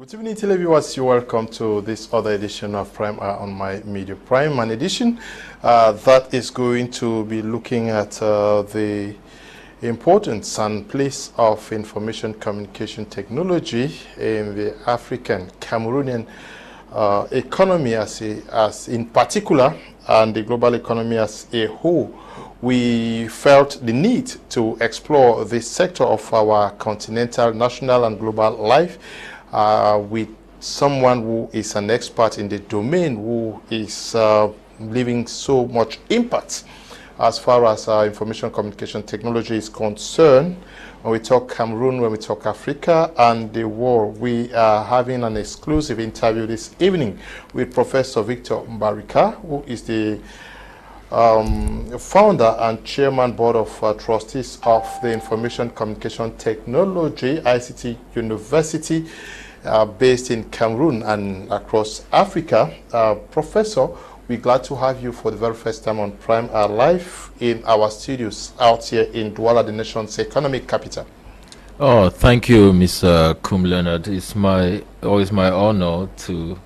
Good evening, televiewers. You're welcome to this other edition of Prime on my Media Prime, an edition that is going to be looking at the importance and place of information communication technology in the African Cameroonian economy as in particular, and the global economy as a whole. We felt the need to explore this sector of our continental, national, and global life with someone who is an expert in the domain, who is leaving so much impact as far as information communication technology is concerned. When we talk Cameroon, when we talk Africa and the world, we are having an exclusive interview this evening with Professor Victor Mbarika, who is the founder and chairman board of trustees of the Information Communication Technology ICT University based in Cameroon and across Africa. Professor, we're glad to have you for the very first time on Prime Live in our studios out here in Douala, the nation's economic capital. Oh, thank you, Mr. Kum Leonard. It's always my honor to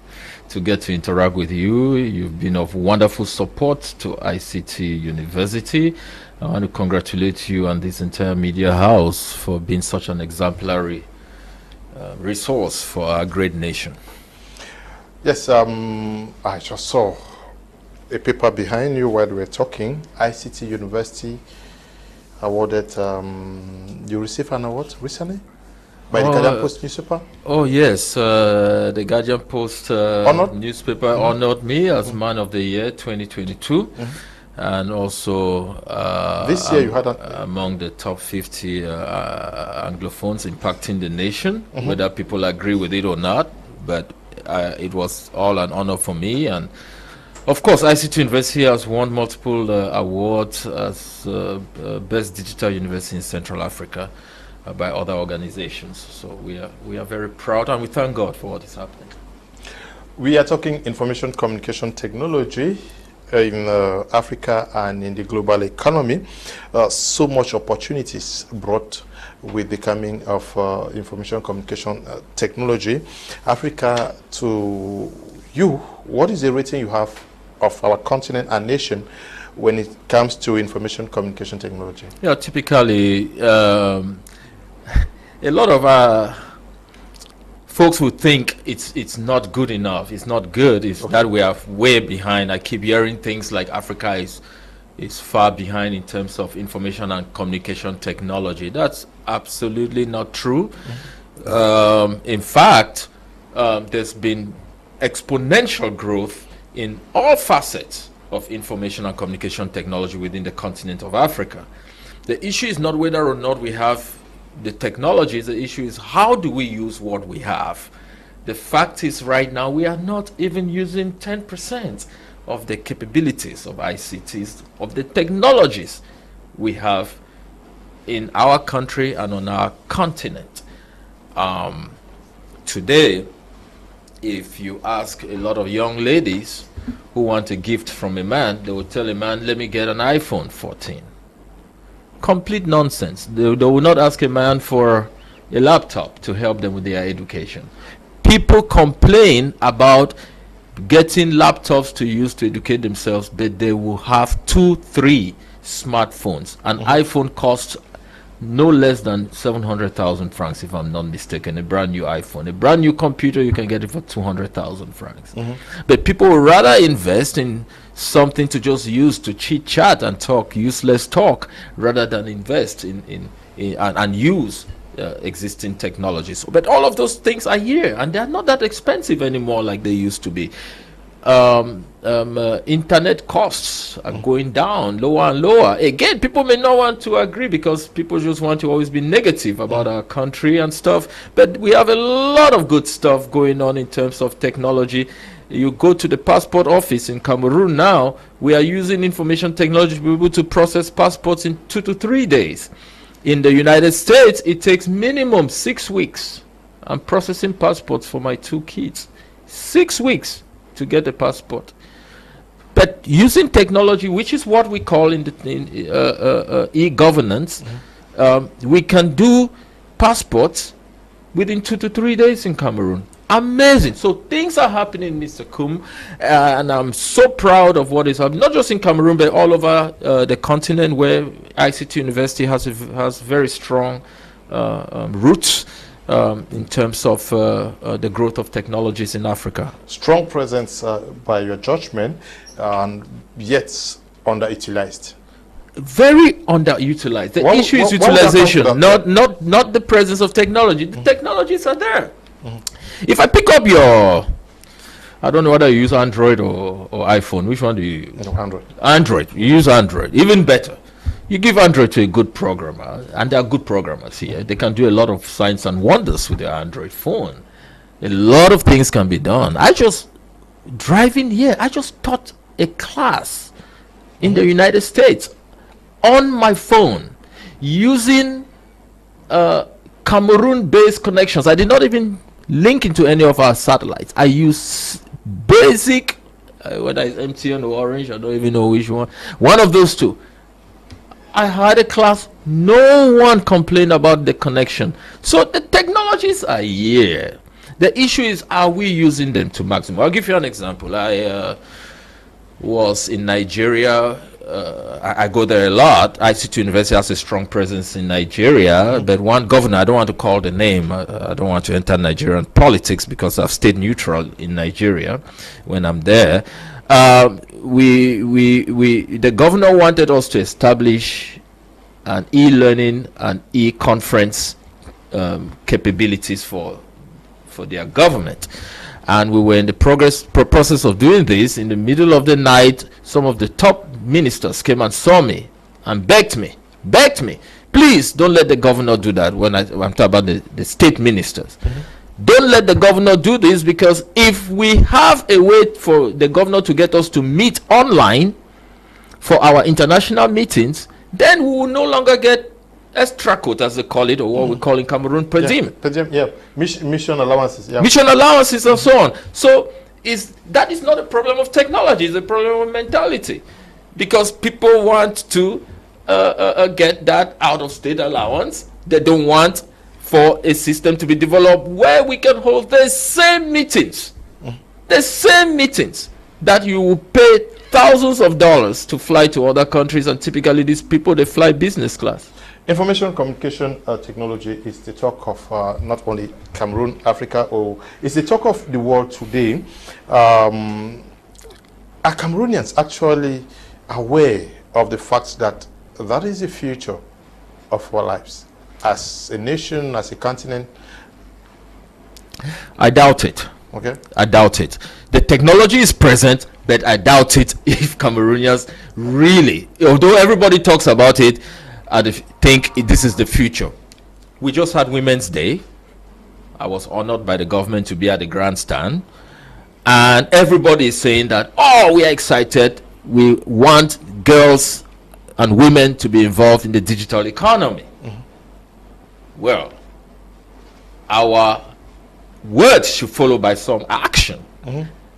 get to interact with you. You've been of wonderful support to ICT University. I want to congratulate you and this entire media house for being such an exemplary resource for our great nation. Yes, I just saw a paper behind you while we were talking. ICT University awarded, you received an award recently? By the Guardian Post newspaper? Oh, yes. The Guardian Post newspaper honored me as Man of the Year 2022. And also this year you had among the top 50 Anglophones impacting the nation, whether people agree with it or not. But it was all an honor for me. And of course, ICT University has won multiple awards as Best Digital University in Central Africa by other organizations. So we are very proud, and we thank God for what is happening. We are talking information communication technology in Africa and in the global economy. So much opportunities brought with the coming of information communication technology. Africa, to you, what is the rating you have of our continent and nation when it comes to information communication technology? Yeah, typically a lot of folks would think it's not good enough. It's not good. It's that we are way behind. I keep hearing things like Africa is far behind in terms of information and communication technology. That's absolutely not true. In fact, there's been exponential growth in all facets of information and communication technology within the continent of Africa. The issue is not whether or not we have the technologies. The issue is how do we use what we have. The fact is right now we are not even using 10% of the capabilities of ICTs, of the technologies we have in our country and on our continent. Today, if you ask a lot of young ladies who want a gift from a man, they will tell a man, let me get an iPhone 14. Complete nonsense. They will not ask a man for a laptop to help them with their education. People complain about getting laptops to use to educate themselves, but they will have 2-3 smartphones. An iPhone costs no less than 700,000 francs, if I'm not mistaken. A brand new iPhone. A brand new computer, you can get it for 200,000 francs. But people would rather invest in something to just use to chit chat and talk, useless talk, rather than invest in and use existing technologies. But all of those things are here, and they're not that expensive anymore like they used to be. Internet costs are going down lower and lower. Again, people may not want to agree because people just want to always be negative about our country and stuff, but we have a lot of good stuff going on in terms of technology. You go to the passport office in Cameroon now, we are using information technology to be able to process passports in 2 to 3 days. In the United States, it takes minimum 6 weeks. I'm processing passports for my 2 kids. 6 weeks to get a passport. But using technology, which is what we call in e-governance, we can do passports within 2 to 3 days in Cameroon. Amazing. So things are happening, Mr. Kum, and I'm so proud of what is happening, not just in Cameroon, but all over the continent, where ICT University has very strong roots in terms of the growth of technologies in Africa. Strong presence by your judgment, and yet underutilized. Very underutilized. The issue is utilization, not the presence of technology. The technologies are there. If I pick up your, I don't know whether you use Android or iPhone. Which one do you use? Android. Android. You use Android. Even better. You give Android to a good programmer, and there are good programmers here. They can do a lot of science and wonders with their Android phone. A lot of things can be done. Driving here, I just taught a class in the United States on my phone using Cameroon-based connections. I did not even link into any of our satellites. I use basic, whether it's MTN or Orange, I don't even know which one. One of those two. I had a class, no one complained about the connection. So the technologies are here. The issue is, are we using them to maximum? I'll give you an example. I was in Nigeria. I go there a lot. ICT University has a strong presence in Nigeria, but one governor, I don't want to call the name, I don't want to enter Nigerian politics because I've stayed neutral in Nigeria when I'm there. The governor wanted us to establish an e-learning and e-conference capabilities for their government. And we were in the process of doing this. In the middle of the night, some of the top ministers came and saw me and begged me, please don't let the governor do that. When I'm talking about the state ministers. Don't let the governor do this, because if we have a way for the governor to get us to meet online for our international meetings, then we will no longer get extra quote, as they call it, or what we call in Cameroon, per diem. Mission allowances. Mission allowances and so on. So that is not a problem of technology, it's a problem of mentality, because people want to get that out-of-state allowance. They don't want for a system to be developed where we can hold the same meetings, that you will pay thousands of dollars to fly to other countries, and typically these people, they fly business class. Information communication technology is the talk of not only Cameroon, Africa, or it's the talk of the world today. Are Cameroonians actually aware of the fact that that is the future of our lives as a nation, as a continent? I doubt it. Okay. I doubt it. The technology is present, but I doubt it if Cameroonians really, although everybody talks about it, I think this is the future. We just had Women's Day. I was honored by the government to be at the grandstand, and everybody is saying that, oh, we are excited. We want girls and women to be involved in the digital economy. Well, our words should follow by some action.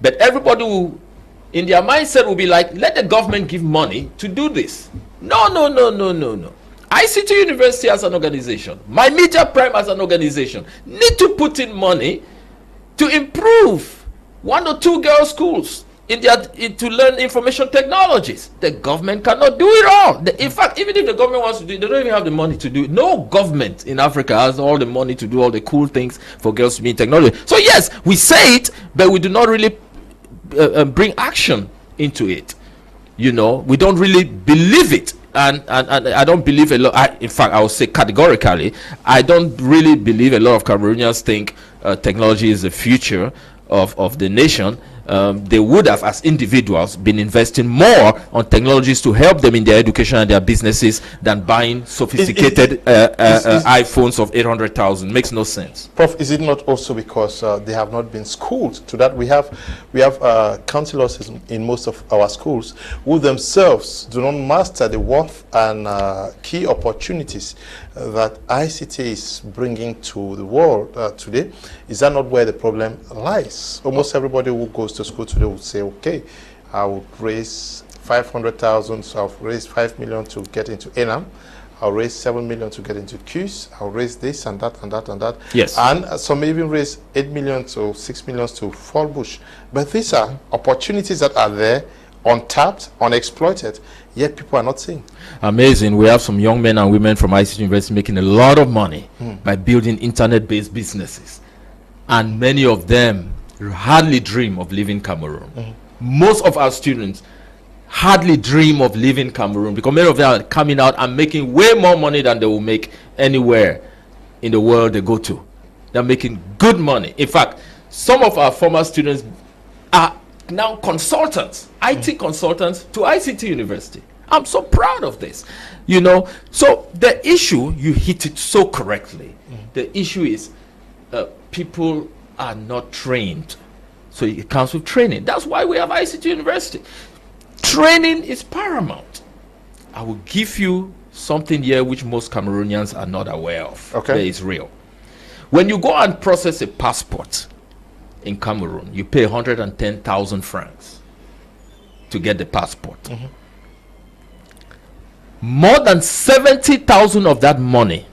But everybody will, in their mindset, will be like, let the government give money to do this. No. ICT University as an organization, My Media Prime as an organization, need to put in money to improve 1 or 2 girls' schools to learn information technologies. The government cannot do it all. In fact, even if the government wants to do it, they don't even have the money to do it. No government in Africa has all the money to do all the cool things for girls to be in technology. So yes, we say it, but we do not really bring action into it. We don't really believe it. And I don't believe a lot. In fact, I would say categorically, I don't really believe a lot of Cameroonians think technology is the future of the nation. They would have, as individuals, been investing more on technologies to help them in their education and their businesses than buying sophisticated iPhones of 800,000. Makes no sense. Prof, is it not also because they have not been schooled to that? We have counselors in most of our schools who themselves do not master the worth and key opportunities that ICT is bringing to the world today. Is that not where the problem lies? Almost everybody who goes to school today would say, okay, I would raise 500,000, so I've raised 5 million to get into ENAM. I'll raise 7 million to get into queues. I'll raise this and that and that and that. Yes. And some even raise 8 million to 6 million to fall bush. But these are opportunities that are there, untapped, unexploited, yet people are not seeing. Amazing. We have some young men and women from ICT University making a lot of money by building internet-based businesses. And many of them hardly dream of leaving Cameroon. Most of our students hardly dream of leaving Cameroon because many of them are coming out and making way more money than they will make anywhere in the world they go to. They're making good money. In fact, some of our former students are now consultants, IT consultants to ICT University. I'm so proud of this. You know, so the issue, you hit it so correctly. The issue is people are not trained. So it comes with training. That's why we have ICT University. Training is paramount. I will give you something here which most Cameroonians are not aware of. Okay. That is real. When you go and process a passport in Cameroon, you pay 110,000 francs to get the passport. More than 70,000 of that money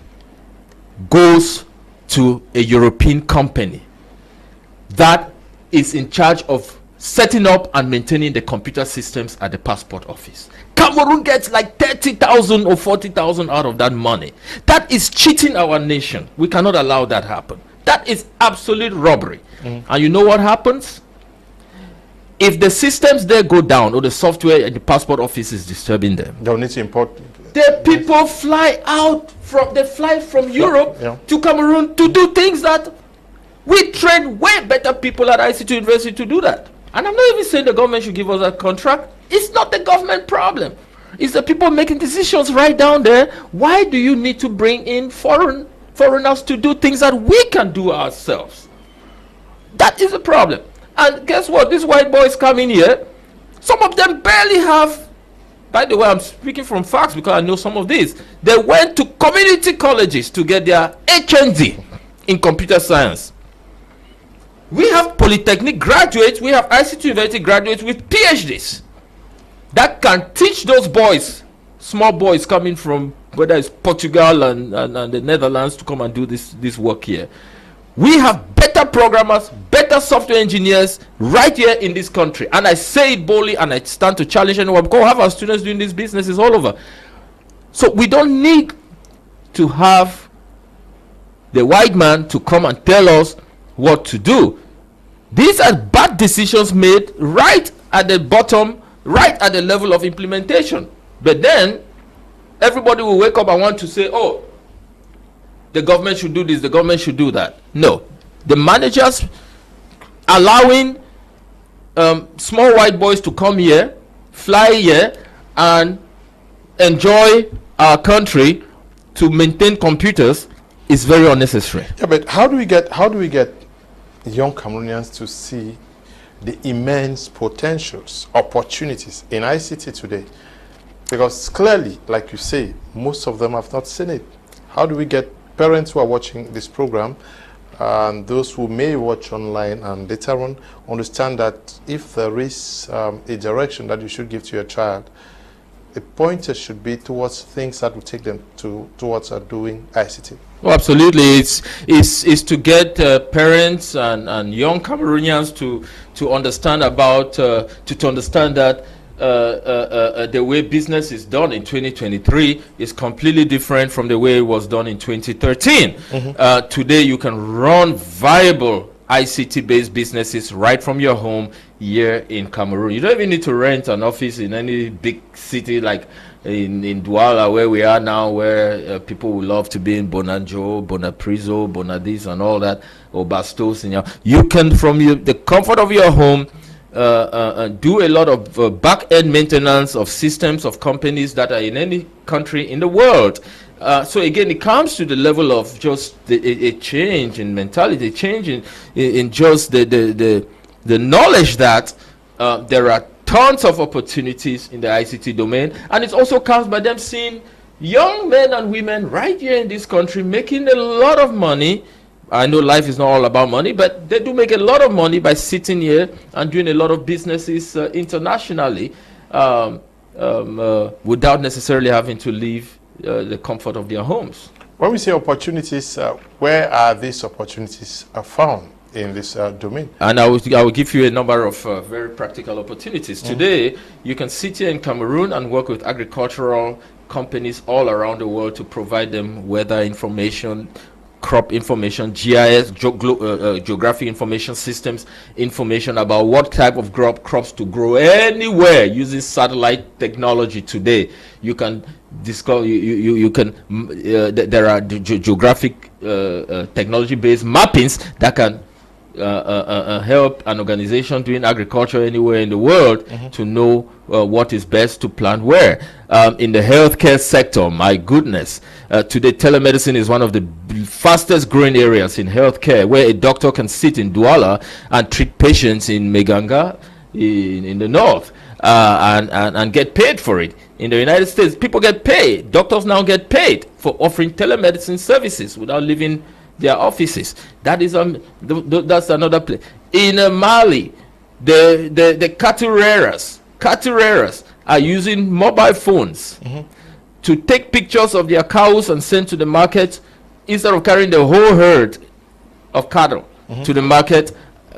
goes to a European company that is in charge of setting up and maintaining the computer systems at the passport office. Cameroon gets like 30,000 or 40,000 out of that money. That is cheating our nation. We cannot allow that happen. That is absolute robbery. And you know what happens? If the systems there go down or the software at the passport office is disturbing them, They'll need to import. the people fly out from Europe to Cameroon to do things that we train way better people at ICT University to do that. And I'm not even saying the government should give us a contract. It's not the government problem. It's the people making decisions right down there. Why do you need to bring in foreigners to do things that we can do ourselves? That is the problem. And guess what? These white boys come in here. Some of them barely have. By the way, I'm speaking from facts because I know some of these. They went to community colleges to get their HND in computer science. We have polytechnic graduates, we have ICT University graduates with PhDs that can teach those boys, small boys coming from whether it's Portugal and the Netherlands, to come and do this work here. We have better programmers, better software engineers right here in this country. And I say it boldly and I stand to challenge anyone because we have our students doing these businesses all over. So we don't need to have the white man to come and tell us what to do. These are bad decisions made right at the bottom, right at the level of implementation. But then everybody will wake up and want to say, oh, the government should do this, the government should do that. No. The managers allowing small white boys to come here, fly here, and enjoy our country to maintain computers is very unnecessary. Yeah, but how do we get young Cameroonians to see the immense potentials, opportunities in ICT today? Because clearly, like you say, most of them have not seen it. How do we get parents who are watching this program and those who may watch online and later on understand that if there is a direction that you should give to your child, a pointer should be towards things that will take them towards doing ICT? Oh, absolutely. It's to get parents and young Cameroonians to understand about to understand that the way business is done in 2023 is completely different from the way it was done in 2013. Today you can run viable ICT-based businesses right from your home here in Cameroon. You don't even need to rent an office in any big city like in Douala, where we are now, where people would love to be in Bonanjo, Bonapriso, Bonadis and all that, or Bastos. You can, from the comfort of your home, do a lot of back-end maintenance of systems of companies that are in any country in the world. So again, it comes to the level of just a change in mentality, a change in just the knowledge that there are tons of opportunities in the ICT domain, and it also comes by them seeing young men and women right here in this country making a lot of money. I know life is not all about money, but they do make a lot of money by sitting here and doing a lot of businesses internationally without necessarily having to leave the comfort of their homes. When we say opportunities, where are these opportunities found in this domain? And I will give you a number of very practical opportunities. Today, you can sit here in Cameroon and work with agricultural companies all around the world to provide them weather information, crop information, GIS, geographic information systems, information about what type of crops to grow anywhere using satellite technology today. You can discover, you can, there are geographic technology-based mappings that can help an organization doing agriculture anywhere in the world to know what is best to plant where. In the healthcare sector, my goodness, today telemedicine is one of the fastest growing areas in healthcare, where a doctor can sit in Douala and treat patients in Meganga in the north and get paid for it. In the United States, people get paid. Doctors now get paid for offering telemedicine services without leaving their offices. That is that's another place. In Mali, the cattle rearers are using mobile phones to take pictures of their cows and send to the market, instead of carrying the whole herd of cattle to the market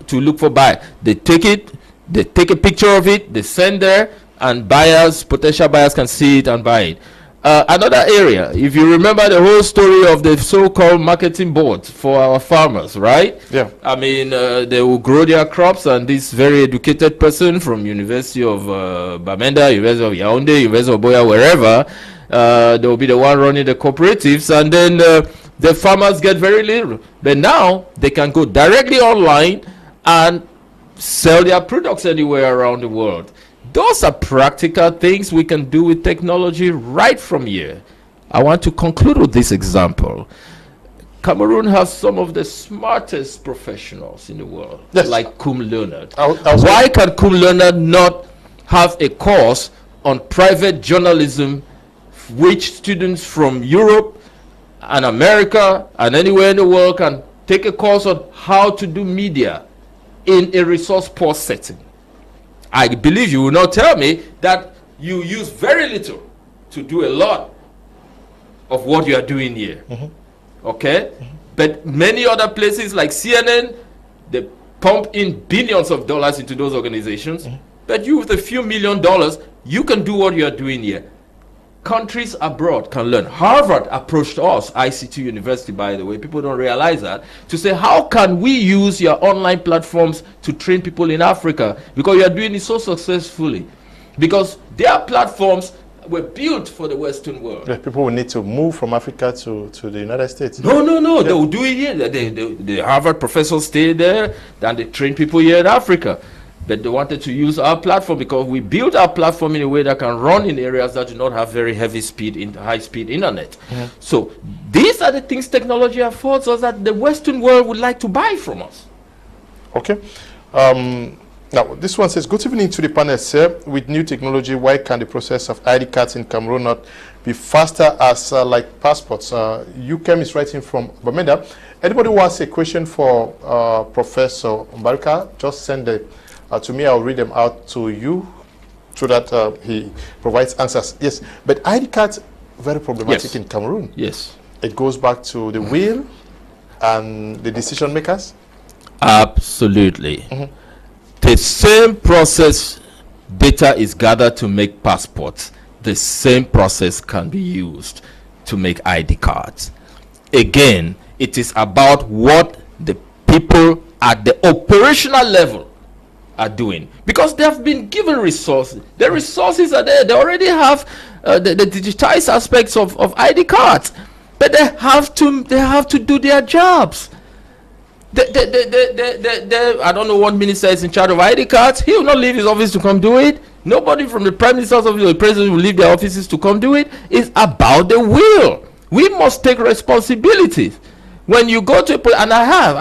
to look for buy. They take it, they take a picture of it, they send there, and buyers, potential buyers, can see it and buy it. Another area, if you remember the whole story of the so-called marketing board for our farmers, right? Yeah. I mean, they will grow their crops, and this very educated person from University of Bamenda, University of Yaoundé, University of Boya, wherever, they will be the one running the cooperatives, and then the farmers get very little. But now they can go directly online and sell their products anywhere around the world. Those are practical things we can do with technology right from here. I want to conclude with this example. Cameroon has some of the smartest professionals in the world, like Kum Leonard. Why can Kum Leonard not have a course on private journalism, which students from Europe and America and anywhere in the world can take a course on how to do media in a resource-poor setting? I believe you will not tell me that you use very little to do a lot of what you are doing here. Okay? But many other places like CNN, they pump in billions of dollars into those organizations. But you, with a few $1 million, you can do what you are doing here. Countries abroad can learn. Harvard approached us, ICT University, by the way, people don't realize that, to say, how can we use your online platforms to train people in Africa? Because you are doing it so successfully. Because their platforms were built for the Western world. Yeah, people will need to move from Africa to the United States. No. Yeah. They will do it here. The Harvard professors stay there, and they train people here in Africa. But they wanted to use our platform because we built our platform in a way that can run in areas that do not have very heavy speed, high-speed internet. So these are the things technology affords us that the Western world would like to buy from us. Okay. Now, this one says, good evening to the panel, sir. With new technology, why can the process of ID cards in Cameroon not be faster as like passports? UCAM is writing from Bamenda. Anybody who has a question for Professor Mbarika, just send it to me. I'll read them out to you so that he provides answers. Yes, but ID cards, very problematic in Cameroon. Yes. It goes back to the will and the decision makers. Absolutely. The same process data is gathered to make passports. The same process can be used to make ID cards. Again, it is about what the people at the operational level are doing, because they have been given resources. The resources are there. They already have the digitized aspects of ID cards, but they have to do their jobs. I don't know what minister is in charge of ID cards. He will not leave his office to come do it. Nobody from the prime minister's office or the president will leave their offices to come do it. It's about the will. We must take responsibility. When you go to and I have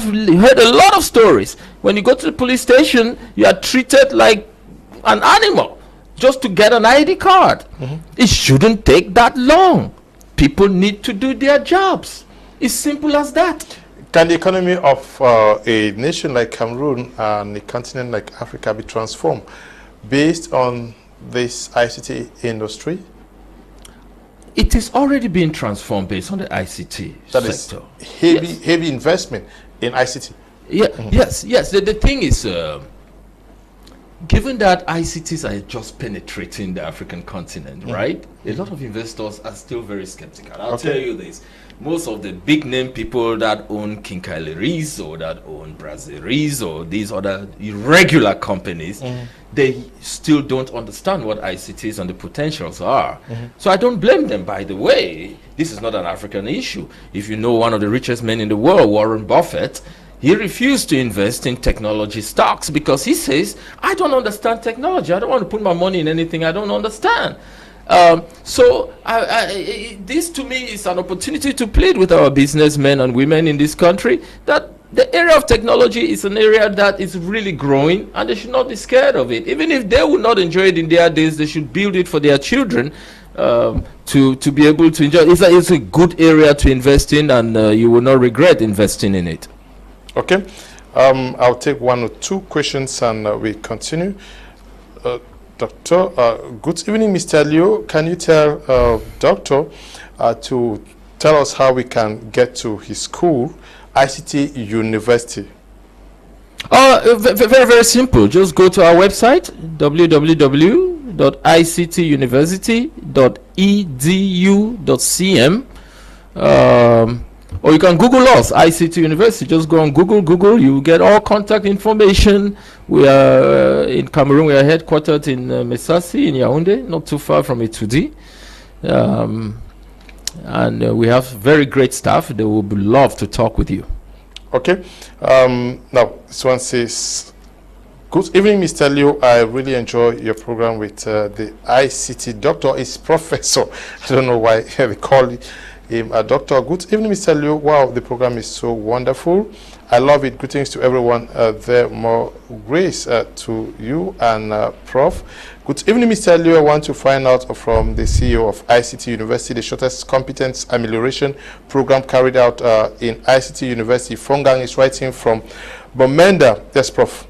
heard a lot of stories. When you go to the police station, you are treated like an animal just to get an ID card. It shouldn't take that long. People need to do their jobs. It's simple as that. Can the economy of a nation like Cameroon and a continent like Africa be transformed based on this ICT industry? it is already being transformed based on the ICT That sector. is heavy investment in ICT. Yeah, yes. The thing is, given that ICTs are just penetrating the African continent, right? A lot of investors are still very skeptical. I'll tell you this. Most of the big name people that own Kinkaileries or that own Brasseries or these other irregular companies, they still don't understand what ICTs and the potentials are. So I don't blame them, by the way. This is not an African issue. If you know one of the richest men in the world, Warren Buffett, he refused to invest in technology stocks because he says, I don't understand technology. I don't want to put my money in anything I don't understand. So this to me is an opportunity to plead with our businessmen and women in this country that the area of technology is an area that is really growing and they should not be scared of it. Even if they will not enjoy it in their days, they should build it for their children to be able to enjoy it. It's a good area to invest in, and you will not regret investing in it. Okay. I'll take one or two questions and we continue. Doctor, good evening, Mr. Leo. Can you tell Doctor to tell us how we can get to his school, ICT University? Very, very simple. Just go to our website, www.ictuniversity.edu.cm. Or you can Google us, ICT University. Just go on Google. You get all contact information. We are in Cameroon. We are headquartered in Mesasi, in Yaoundé, not too far from Itudi. And we have very great staff. They will love to talk with you. Okay. Now, this one says, good evening, Mr. Leo. I really enjoy your program with the ICT. Doctor is professor. I don't know why they call it. Doctor, good evening, Mr. Liu. Wow, the program is so wonderful. I love it. Greetings to everyone there. More grace to you and Prof. Good evening, Mr. Liu. I want to find out from the CEO of ICT University the shortest competence amelioration program carried out in ICT University. Fongang is writing from Bomenda. Yes, Prof.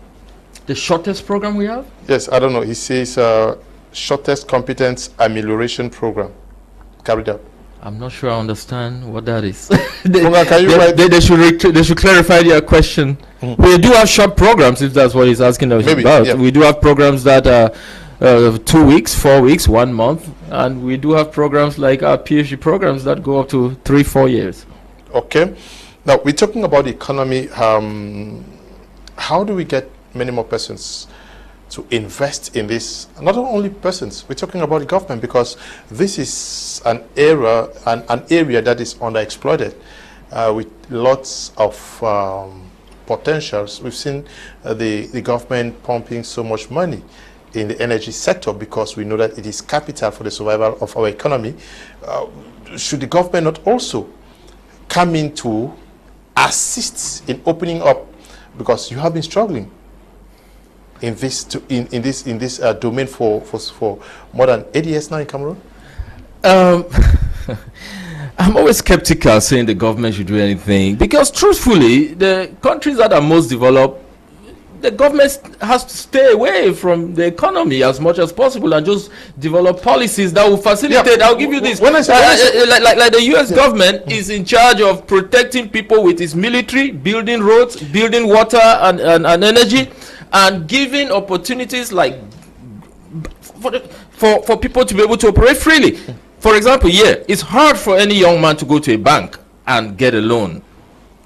The shortest program we have? Yes, I don't know. He says shortest competence amelioration program carried out. I'm not sure I understand what that is. They should clarify their question. We do have short programs, if that's what he's asking us about. Yeah. We do have programs that are 2 weeks, 4 weeks, 1 month, and we do have programs like our PhD programs that go up to 3-4 years. Okay. Now, we're talking about the economy. How do we get many more persons to invest in this? Not only persons, we're talking about the government, because this is an area that is underexploited with lots of potentials. We've seen the government pumping so much money in the energy sector because we know that it is capital for the survival of our economy. Should the government not also come in to assist in opening up, because you have been struggling in this domain for more than 8 years now in Cameroon? I'm always skeptical saying the government should do anything, because truthfully, the countries that are most developed, the government has to stay away from the economy as much as possible and just develop policies that will facilitate. I'll give you this. Like the US government is in charge of protecting people with its military, building roads, building water and energy, and giving opportunities like for people to be able to operate freely. For example, it's hard for any young man to go to a bank and get a loan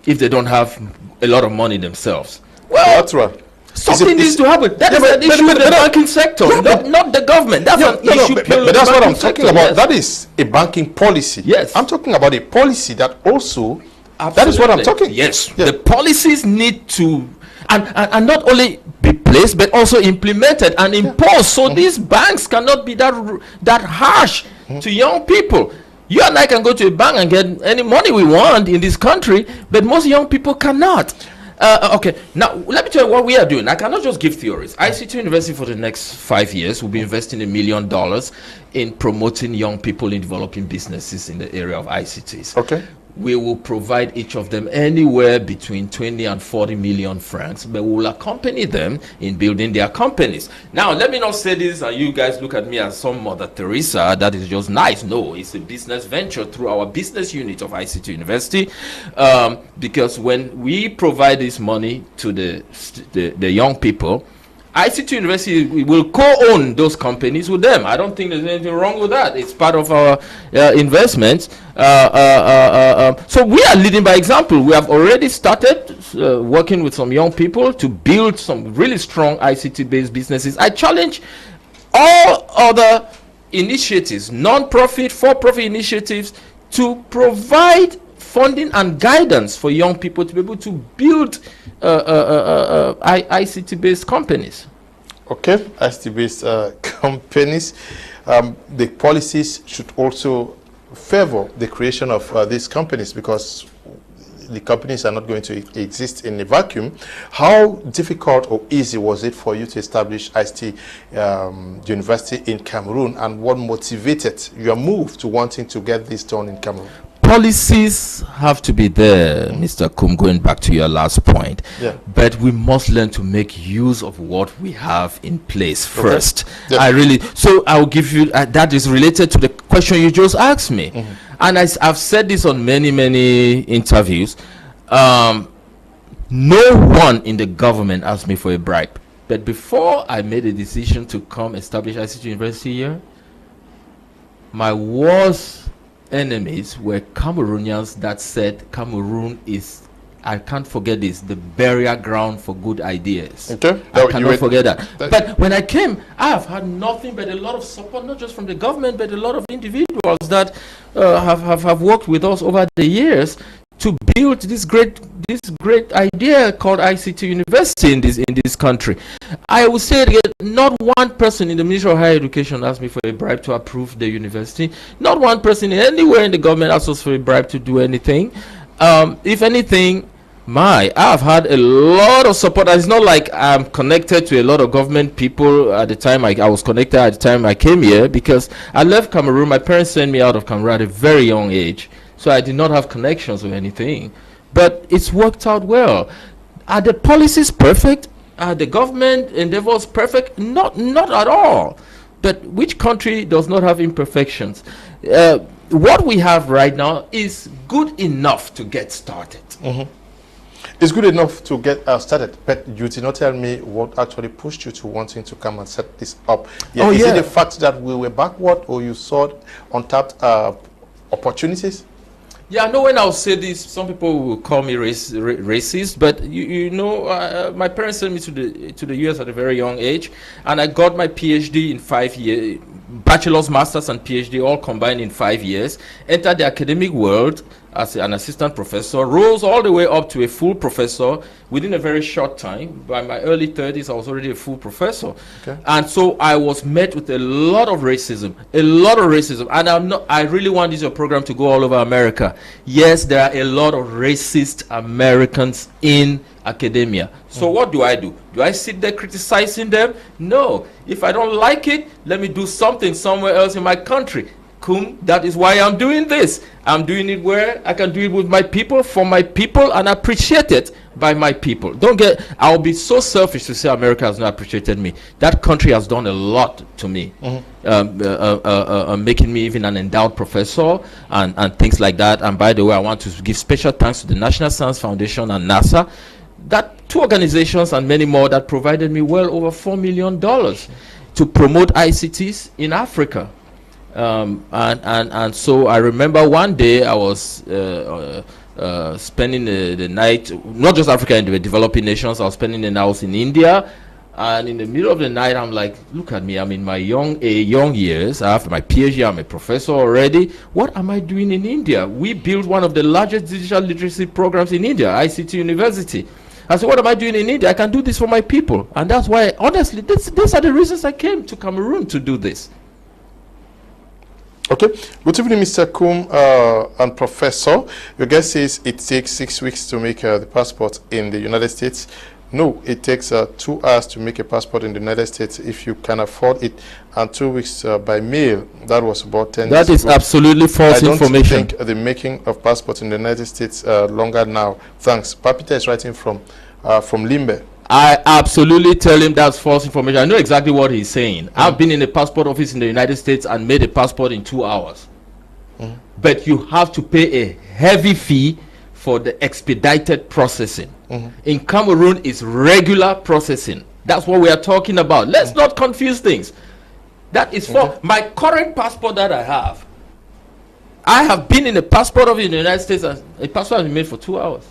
if they don't have a lot of money themselves. Well, that's right. Something needs to happen. That is an issue with the banking sector, not the government. That's an issue. But that's what I'm talking about. That is a banking policy. Yes. I'm talking about a policy that also. Absolutely. That is what I'm talking. Yes. The policies need to and not only be placed but also implemented and imposed. So these banks cannot be that harsh to young people. You and I can go to a bank and get any money we want in this country, but most young people cannot. Okay, now let me tell you what we are doing. I cannot just give theories. ICT University for the next 5 years will be investing $1 million in promoting young people in developing businesses in the area of ICTs. Okay. we will provide each of them anywhere between 20 and 40 million francs, but we will accompany them in building their companies. Now, let me not say this and you guys look at me as some Mother Teresa that is just nice. No, it's a business venture through our business unit of ICT University, because when we provide this money to the young people, ICT University will co-own those companies with them. I don't think there's anything wrong with that. It's part of our investments. So we are leading by example. We have already started working with some young people to build some really strong ICT-based businesses. I challenge all other initiatives, non-profit, for-profit initiatives, to provide funding and guidance for young people to be able to build ICT-based companies. Okay, ICT-based companies. The policies should also favor the creation of these companies, because the companies are not going to exist in a vacuum. How difficult or easy was it for you to establish ICT University in Cameroon, and what motivated your move to wanting to get this done in Cameroon? Policies have to be there, Mr. Kum, going back to your last point. Yeah. But we must learn to make use of what we have in place first. Yeah. So I'll give you, that is related to the question you just asked me. And I've said this on many interviews. No one in the government asked me for a bribe. But before I made a decision to come establish ICT University here, my worst enemies were Cameroonians that said Cameroon is, I can't forget this, the burial ground for good ideas. Okay. I cannot forget that. But when I came, I have had nothing but a lot of support, not just from the government, but a lot of individuals that have worked with us over the years to build this great idea called ICT University in this country. I would say that not one person in the Ministry of Higher Education asked me for a bribe to approve the university. Not one person anywhere in the government asked us for a bribe to do anything. If anything, I've had a lot of support. It's not like I'm connected to a lot of government people at the time I was connected at the time I came here, because I left Cameroon. My parents sent me out of Cameroon at a very young age. So I did not have connections or anything, but it's worked out well. Are the policies perfect? Are the government endeavors perfect? Not at all. But which country does not have imperfections? What we have right now is good enough to get started. It's good enough to get started, but you did not tell me what actually pushed you to wanting to come and set this up. Is it the fact that we were backward, or you saw untapped opportunities? Yeah, no, when I'll say this, some people will call me racist, but you know, my parents sent me to the US at a very young age, and I got my PhD in 5 years, bachelor's, master's, and PhD all combined in 5 years, entered the academic world as an assistant professor, rose all the way up to a full professor within a very short time. By my early 30s, I was already a full professor. Okay. And so I was met with a lot of racism, and I really want this program to go all over America. Yes, there are a lot of racist Americans in academia. So what do? Do I sit there criticizing them? No. If I don't like it, let me do something somewhere else in my country. That is why I'm doing this. I'm doing it where I can do it with my people, for my people, and appreciate it by my people. I'll be so selfish to say America has not appreciated me. That country has done a lot to me, making me even an endowed professor and things like that. And by the way, I want to give special thanks to the National Science Foundation and NASA, that two organizations and many more that provided me well over $4 million to promote ICTs in Africa. And so I remember one day I was spending the night, not just Africa, in the developing nations. I was spending the night in India, and in the middle of the night I'm like, look at me, I'm in my young years. I have my PhD, I'm a professor already. What am I doing in India? We built one of the largest digital literacy programs in India, ICT University. I said, what am I doing in India? I can do this for my people. And that's why, honestly, these are the reasons I came to Cameroon to do this. Okay, good evening, Mr. Kum and Professor. Your guest says it takes 6 weeks to make the passport in the United States. No, it takes 2 hours to make a passport in the United States if you can afford it, and 2 weeks by mail. That was about 10 That years is ago. absolutely false information. I don't think the making of passports in the United States longer now. Thanks. Papita is writing from Limbe. I absolutely tell him that's false information. I know exactly what he's saying. I've been in a passport office in the United States and made a passport in 2 hours. But you have to pay a heavy fee for the expedited processing. In Cameroon, it's regular processing. That's what we are talking about. Let's not confuse things. That is for my current passport that I have been in a passport office in the United States, and a passport has been made for 2 hours.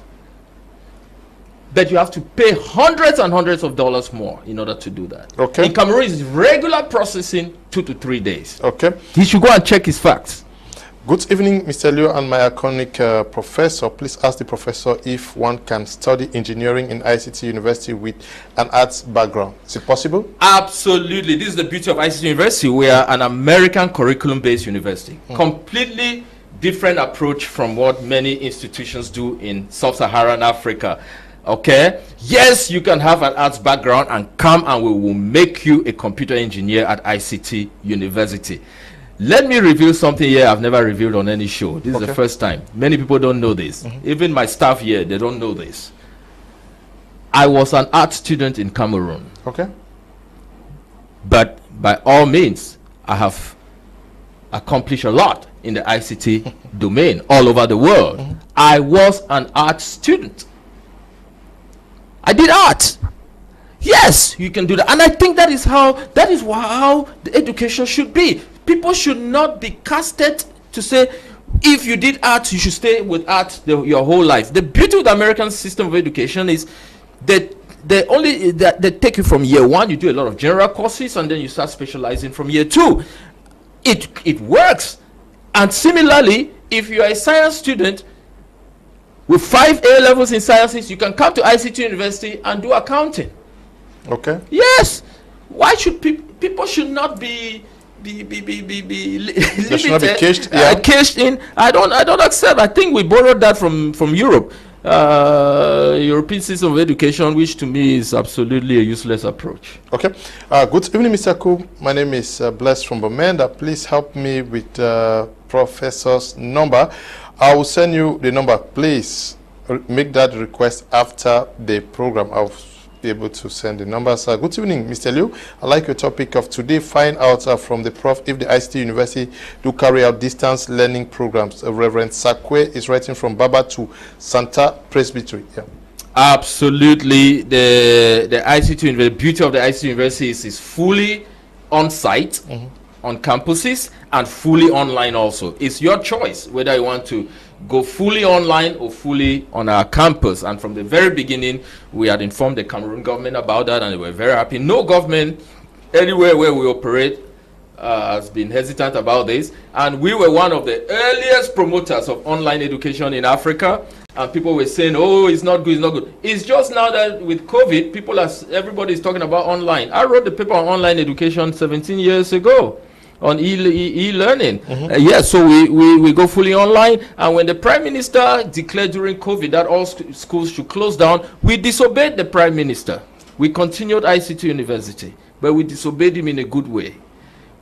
But you have to pay hundreds and hundreds of dollars more in order to do that. Okay. In Cameroon, it's regular processing, 2 to 3 days. Okay. He should go and check his facts. Good evening, Mr. Leo and my iconic professor. Please ask the professor if one can study engineering in ICT University with an arts background. Is it possible? Absolutely. This is the beauty of ICT University. We are an American curriculum-based university. Completely different approach from what many institutions do in sub-Saharan Africa. Okay? Yes, you can have an arts background and come and we will make you a computer engineer at ICT University. Let me reveal something here I've never revealed on any show. This is the first time. Many people don't know this. Even my staff here, they don't know this. I was an art student in Cameroon. Okay. But by all means, I have accomplished a lot in the ICT domain all over the world. I was an art student. I did art. Yes, you can do that. And I think that is how the education should be. People should not be casted to say, if you did art, you should stay with art your whole life. The beauty of the American system of education is that they take you from year 1, you do a lot of general courses, and then you start specializing from year 2. It works. And similarly, if you are a science student with 5 A levels in sciences, you can come to ICT University and do accounting. Okay. Yes. Why should people should not be They should not be caged, caged in? I don't accept. I think we borrowed that from Europe. European system of education, which to me is absolutely a useless approach. Okay. Good evening, Mr. Kum. My name is Bless from Bamenda. Please help me with professor's number. I will send you the number. Please make that request after the program. I'll be able to send the numbers. Good evening, Mr. Liu. I like your topic of today. Find out from the Prof if the ICT University do carry out distance learning programs. Reverend Sakwe is writing from Baba to Santa Presbytery. Yeah. Absolutely. The ICT, the beauty of the ICT University is fully on site, on campuses, and fully online also. It's your choice whether you want to go fully online or fully on our campus. And from the very beginning, we had informed the Cameroon government about that, and they were very happy. No government anywhere where we operate has been hesitant about this. And we were one of the earliest promoters of online education in Africa. And people were saying, oh, it's not good, it's not good. It's just now that with COVID, everybody is talking about online. I wrote the paper on online education 17 years ago. On e-learning. Yes, so we go fully online. And when the Prime Minister declared during COVID that all schools should close down, we disobeyed the Prime Minister. We continued ICT University, but we disobeyed him in a good way.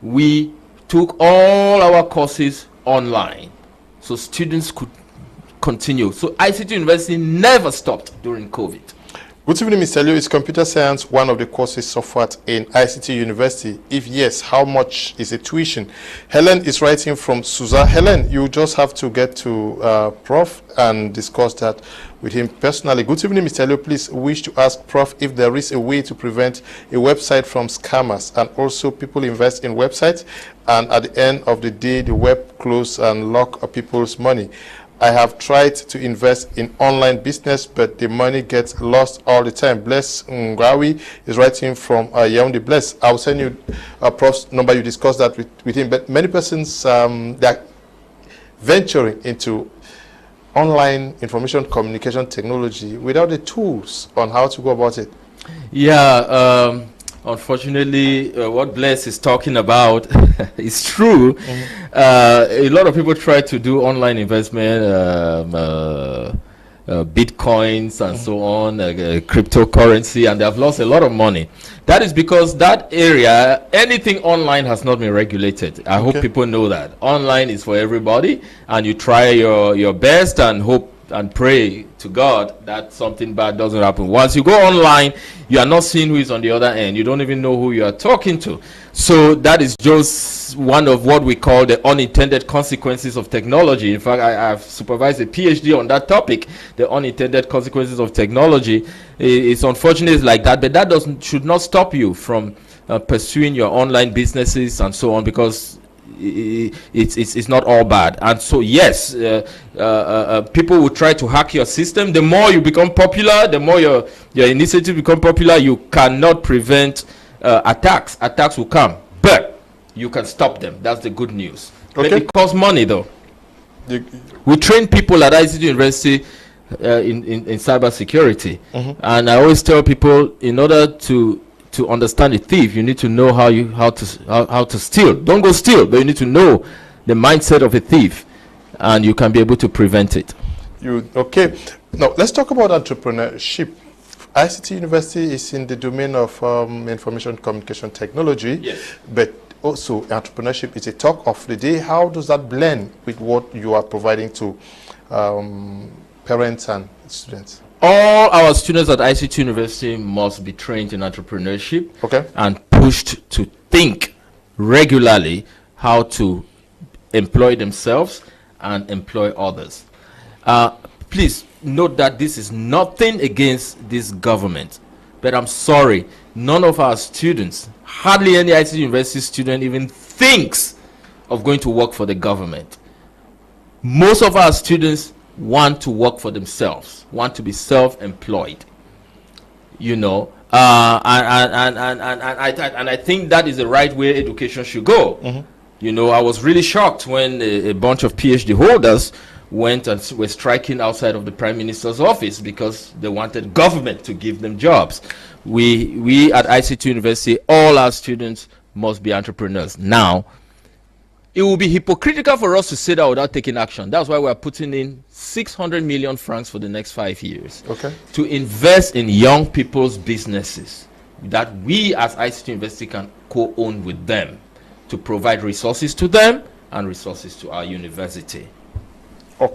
We took all our courses online, so students could continue. So ICT University never stopped during COVID. Good evening, Mr. Liu. Is computer science one of the courses offered in ICT University? If yes, how much is the tuition? Helen is writing from Suza. Helen, you just have to get to Prof and discuss that with him personally. Good evening, Mr. Liu. Please wish to ask Prof if there is a way to prevent a website from scammers, and also people invest in websites and at the end of the day the web close and lock people's money. I have tried to invest in online business, but the money gets lost all the time. Bless Ngawi is writing from Yaoundé. Bless, I'll send you a Prof's number. You discuss that with him. But many persons they are venturing into online information communication technology without the tools on how to go about it. Yeah, unfortunately, what Bless is talking about is true. A lot of people try to do online investment, bitcoins and so on, cryptocurrency, and they have lost a lot of money. That is because that area, anything online has not been regulated. I hope people know that. Online is for everybody, and you try your best and hope and pray to God that something bad doesn't happen. Once you go online, you are not seeing who is on the other end. You don't even know who you are talking to. So that is just one of what we call the unintended consequences of technology. In fact, I've supervised a PhD on that topic, the unintended consequences of technology. It's unfortunate like that, but that should not stop you from pursuing your online businesses and so on, because it's not all bad. And so yes, people will try to hack your system. The more you become popular, the more your initiative become popular, you cannot prevent attacks will come, but you can stop them. That's the good news. But it costs money though. We train people at ICT University in cyber security, and I always tell people, in order to understand a thief, you need to know how to steal. Don't go steal, but you need to know the mindset of a thief, and you can be able to prevent it. Now let's talk about entrepreneurship. ICT University is in the domain of information communication technology, but also entrepreneurship is a talk of the day. How does that blend with what you are providing to parents and students? All our students at ICT University must be trained in entrepreneurship and pushed to think regularly how to employ themselves and employ others. Please note that this is nothing against this government, but I'm sorry, none of our students, hardly any ICT University student even thinks of going to work for the government. Most of our students want to work for themselves, want to be self-employed, you know, and I think that is the right way education should go. You know, I was really shocked when a bunch of PhD holders went and were striking outside of the Prime Minister's office because they wanted government to give them jobs. We at ICT University, all our students must be entrepreneurs. Now, it will be hypocritical for us to say that without taking action. That's why we're putting in 600 million francs for the next 5 years to invest in young people's businesses that we as ICT University can co-own with them, to provide resources to them and resources to our university. You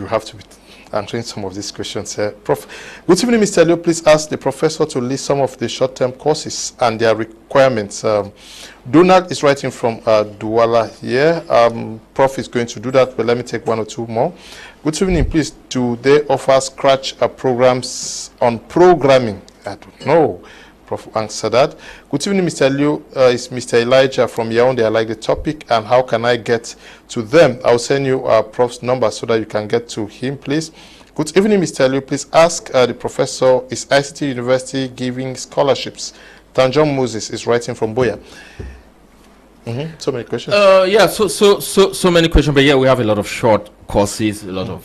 have to be answering some of these questions. Prof, good evening, Mr. Leo. Please ask the professor to list some of the short-term courses and their requirements. Donald is writing from Douala here. Prof is going to do that, but let me take one or two more. Good evening, please. Do they offer scratch programs on programming? I don't know. Prof answer that. Good evening, Mr. Liu. It's Mr. Elijah from Yaoundé. I like the topic, and how can I get to them? I'll send you Prof's number so that you can get to him, please. Good evening, Mr. Liu. Please ask the professor, is ICT University giving scholarships? Tanjong Moses is writing from Boya. So many questions. Yeah, so many questions, but yeah, we have a lot of short courses, a lot of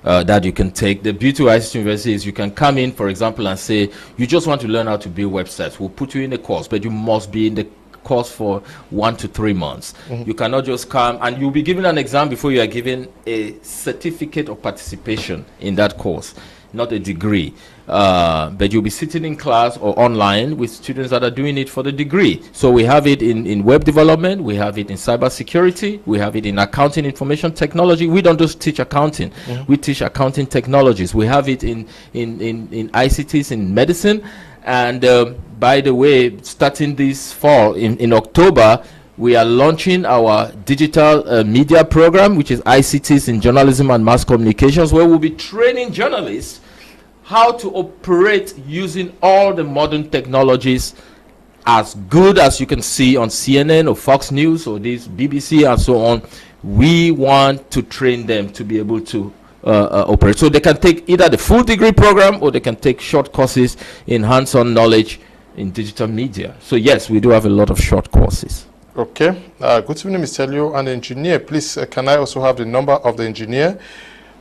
that you can take. The beauty of ICT University is you can come in, for example, and say, you just want to learn how to build websites. We'll put you in a course, but you must be in the course for 1 to 3 months. You cannot just come, and you'll be given an exam before you are given a certificate of participation in that course, not a degree. But you'll be sitting in class or online with students that are doing it for the degree. So we have it in web development, we have it in cyber security, we have it in accounting information technology. We don't just teach accounting, we teach accounting technologies. We have it in ICTs in medicine. And by the way, starting this fall in October, we are launching our digital media program, which is ICTs in journalism and mass communications, where we'll be training journalists how to operate using all the modern technologies, as good as you can see on CNN or Fox News or this BBC and so on. We want to train them to be able to operate. So they can take either the full degree program or they can take short courses in hands-on knowledge in digital media. So yes, we do have a lot of short courses. Okay. Good evening, Mr. Leo. And engineer, please, can I also have the number of the engineer?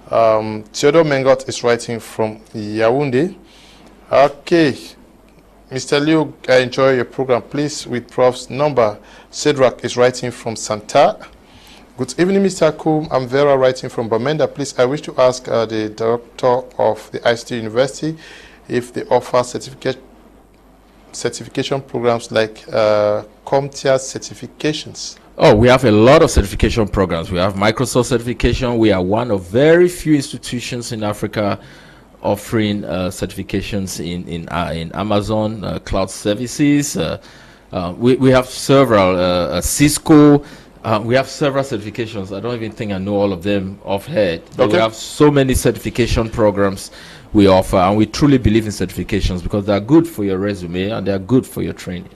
Theodore Mengot is writing from Yaoundé. Okay. Mr. Leo, I enjoy your program. Please, with Prof's number. Cedrick is writing from Santa. Good evening, Mr. Kum. I'm Vera writing from Bamenda. Please, I wish to ask the director of the ICT University if they offer certification programs like CompTIA certifications. Oh, we have a lot of certification programs. We have Microsoft certification. We are one of very few institutions in Africa offering certifications in Amazon cloud services. We have several, Cisco. We have several certifications. I don't even think I know all of them offhand. But we have so many certification programs we offer, and we truly believe in certifications because they are good for your resume and they are good for your training.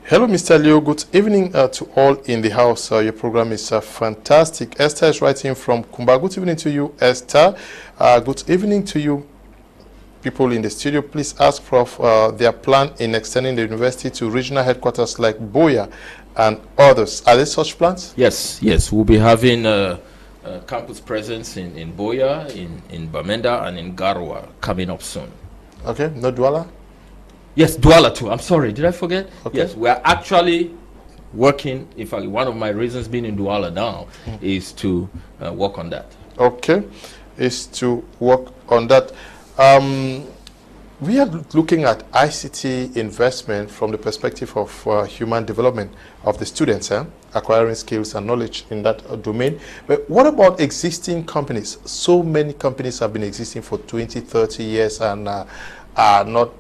Hello, Mr. Leo. Good evening to all in the house. Your program is fantastic. Esther is writing from Kumba. Good evening to you, Esther. Good evening to you, people in the studio. Please ask Prof their plan in extending the university to regional headquarters like Boya and others. Are there such plans? Yes. We'll be having campus presence in Boya, in Bamenda, and in Garwa coming up soon. Okay, no Douala? Yes, Douala too. I'm sorry, did I forget? Okay. Yes, we are actually working. In fact, one of my reasons being in Douala now is to work on that. Okay, is to work on that. We are looking at ICT investment from the perspective of human development of the students, acquiring skills and knowledge in that domain. But what about existing companies? So many companies have been existing for 20, 30 years and are not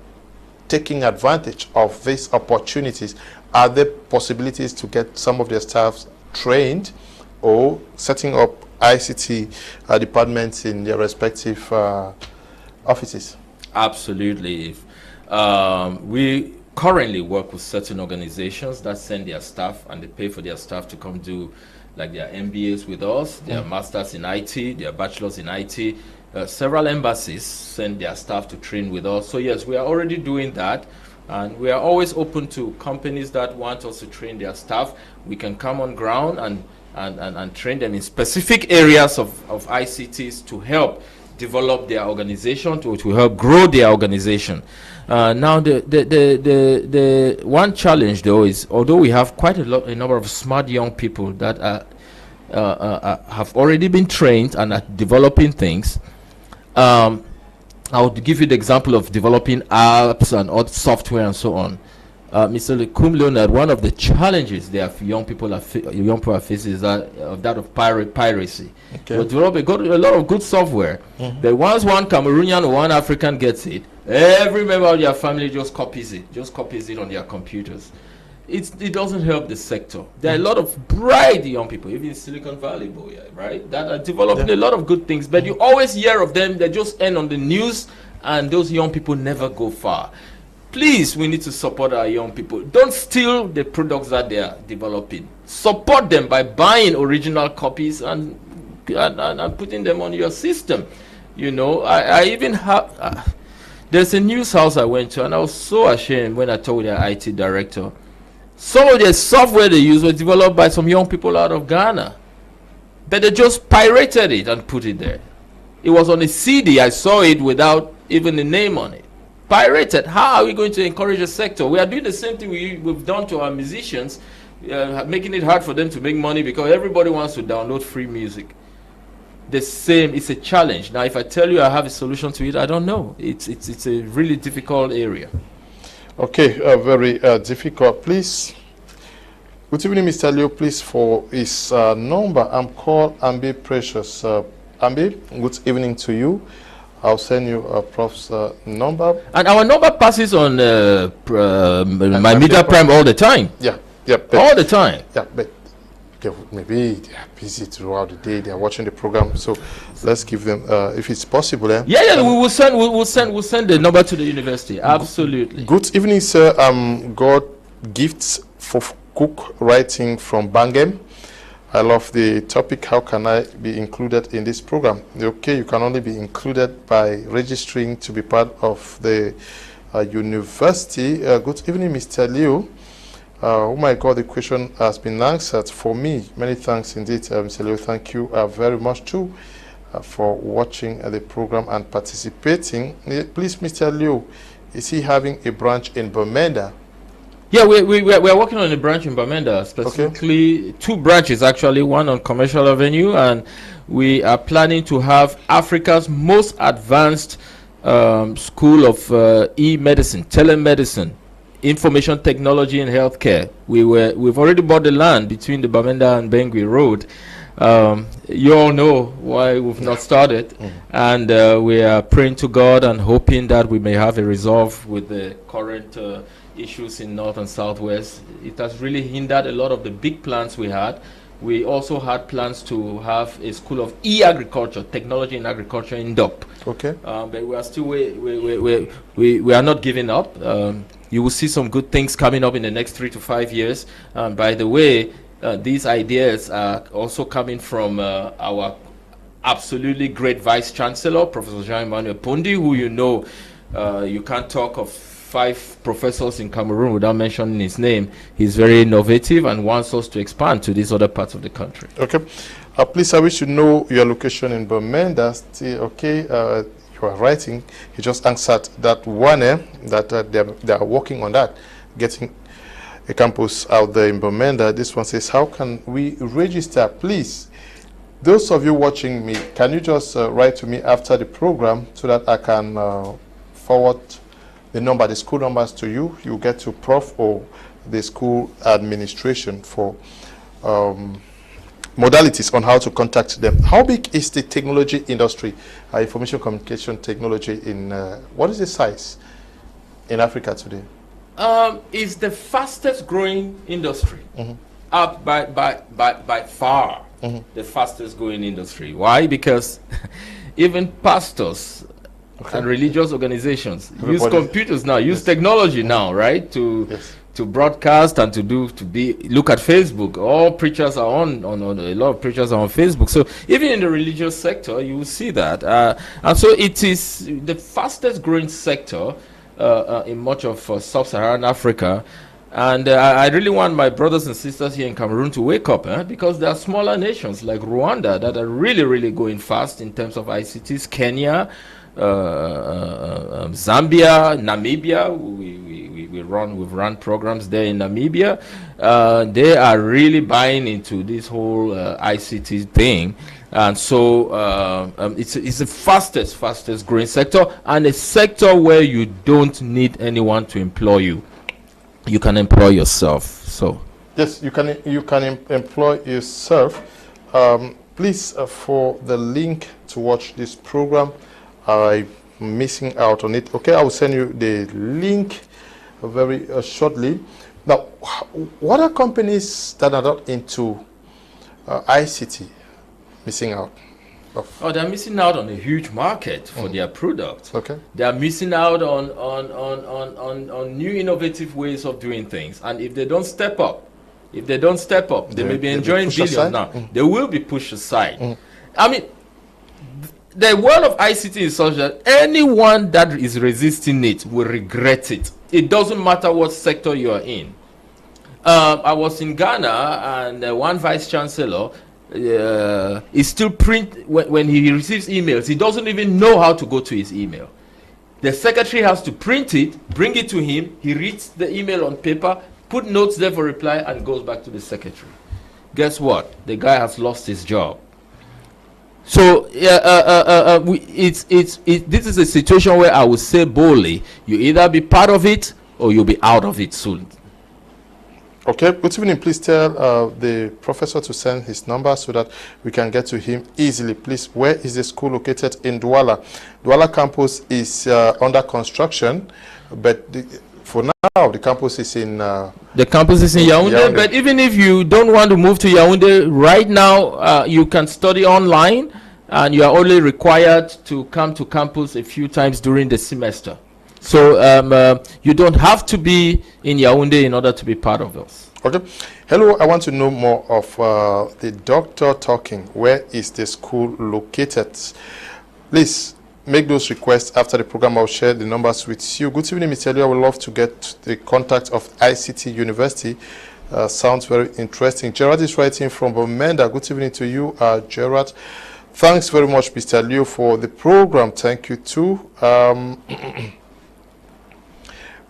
taking advantage of these opportunities. Are there possibilities to get some of their staff trained or setting up ICT departments in their respective offices? Absolutely. We currently work with certain organizations that send their staff and they pay for their staff to come do like their MBAs with us, their masters in IT, their bachelors in IT. Several embassies send their staff to train with us. So yes, we are already doing that. And we are always open to companies that want us to train their staff. We can come on ground and train them in specific areas of ICTs to help develop their organization, to help grow their organization. Now, the one challenge though is, although we have quite a number of smart young people that have already been trained and are developing things, I would give you the example of developing apps and other software and so on. Mr. Kum Leonard, one of the challenges that young people are facing is that of piracy. Okay. But develop a lot of good software. But once one Cameroonian or one African gets it, every member of their family just copies it on their computers. It doesn't help the sector. There are a lot of bright young people, even in Silicon Valley, right, that are developing a lot of good things. But you always hear of them, they just end on the news, and those young people never go far. Please, we need to support our young people. Don't steal the products that they are developing. Support them by buying original copies and putting them on your system. You know, I even have, there's a news house I went to, and I was so ashamed when I told their IT director, some of the software they use was developed by some young people out of Ghana. But they just pirated it and put it there. It was on a CD. I saw it without even a name on it. Pirated. How are we going to encourage a sector? We are doing the same thing we've done to our musicians, making it hard for them to make money because everybody wants to download free music. The same, it's a challenge. Now, if I tell you I have a solution to it, I don't know. It's a really difficult area. Okay, very difficult. Please, good evening, Mr. Leo. Please, for his number, I'm called Ambi Precious. Ambi, good evening to you. I'll send you a Prof's number. And our number passes on my media prime all the time. Yeah, all the time. Yeah, but maybe they are busy throughout the day. They are watching the program, so let's give them, if it's possible. Yeah. We'll send the number to the university. Absolutely. Good evening, sir. God gifts for cook writing from Bangem. I love the topic. How can I be included in this program? Okay, you can only be included by registering to be part of the university. Good evening, Mr. Leo. Oh my God, the question has been answered for me. Many thanks indeed, Mr. Leo. Thank you very much too for watching the program and participating. Please, Mr. Leo, is he having a branch in Bamenda? Yeah, we are working on a branch in Bamenda, specifically two branches actually, one on Commercial Avenue, and we are planning to have Africa's most advanced school of e-medicine, telemedicine, information technology and healthcare. We've already bought the land between the Bamenda and Bengui Road. You all know why we've not started, and we are praying to God and hoping that we may have a resolve with the current issues in North and Southwest. It has really hindered a lot of the big plans we had. We also had plans to have a school of e-agriculture, technology in agriculture in DOP. Okay. But we are still we are not giving up. You will see some good things coming up in the next 3 to 5 years. By the way, these ideas are also coming from our absolutely great Vice Chancellor, Professor Jean-Emmanuel Pondi, who you can't talk of 5 professors in Cameroon without mentioning his name. He's very innovative and wants us to expand to these other parts of the country. Okay. Please, I wish to know your location in Bamenda. Still okay. You are writing. He just answered that one, that they are working on that, getting a campus out there in Bamenda. This one says, how can we register? Please, those of you watching me, can you just write to me after the program so that I can forward the school numbers to you. You get to Prof or the school administration for modalities on how to contact them. How big is the technology industry, information communication technology in, what is the size in Africa today? It's the fastest growing industry, up by far, the fastest growing industry. Why? Because even pastors and religious organizations use computers now, use technology now, right? To broadcast and look at Facebook. All preachers are on a lot of preachers are on Facebook. So even in the religious sector, you will see that. And so it is the fastest growing sector in much of sub-Saharan Africa. And I really want my brothers and sisters here in Cameroon to wake up, because there are smaller nations like Rwanda that are really, really going fast in terms of ICTs. Kenya, Zambia, Namibia, we've run programs there in Namibia. They are really buying into this whole ICT thing, and so it's the fastest growing sector, and a sector where you don't need anyone to employ you. You can employ yourself. So yes, you can employ yourself. Please, for the link to watch this program, I'm missing out on it. Okay, I will send you the link very shortly. Now, what are companies that are not into ICT missing out? Oh, they're missing out on a huge market for their products. Okay, they are missing out on new innovative ways of doing things. And if they don't step up, they may be enjoying billions now. They will be pushed aside. I mean, the world of ICT is such that anyone that is resisting it will regret it. It doesn't matter what sector you are in. I was in Ghana, and one vice chancellor is still when he receives emails, he doesn't even know how to go to his email. The secretary has to print it, bring it to him. He reads the email on paper, put notes there for reply, and goes back to the secretary. Guess what? The guy has lost his job. So this is a situation where I would say boldly, you either be part of it or you'll be out of it soon. Okay, good evening. Please tell the professor to send his number so that we can get to him easily. Please, where is the school located in Douala? Douala campus is under construction, but for now the campus is in Yaoundé. But even if you don't want to move to Yaoundé right now, you can study online, and you are only required to come to campus a few times during the semester. So you don't have to be in Yaoundé in order to be part of us. Okay. Hello, I want to know more of the doctor talking. Where is the school located? Please make those requests after the program. I'll share the numbers with you. Good evening, Mr. Elio. I would love to get the contact of ICT University. Sounds very interesting. Gerard is writing from Bamenda. Good evening to you, Gerard. Thanks very much, Mr. Liu, for the program. Thank you too.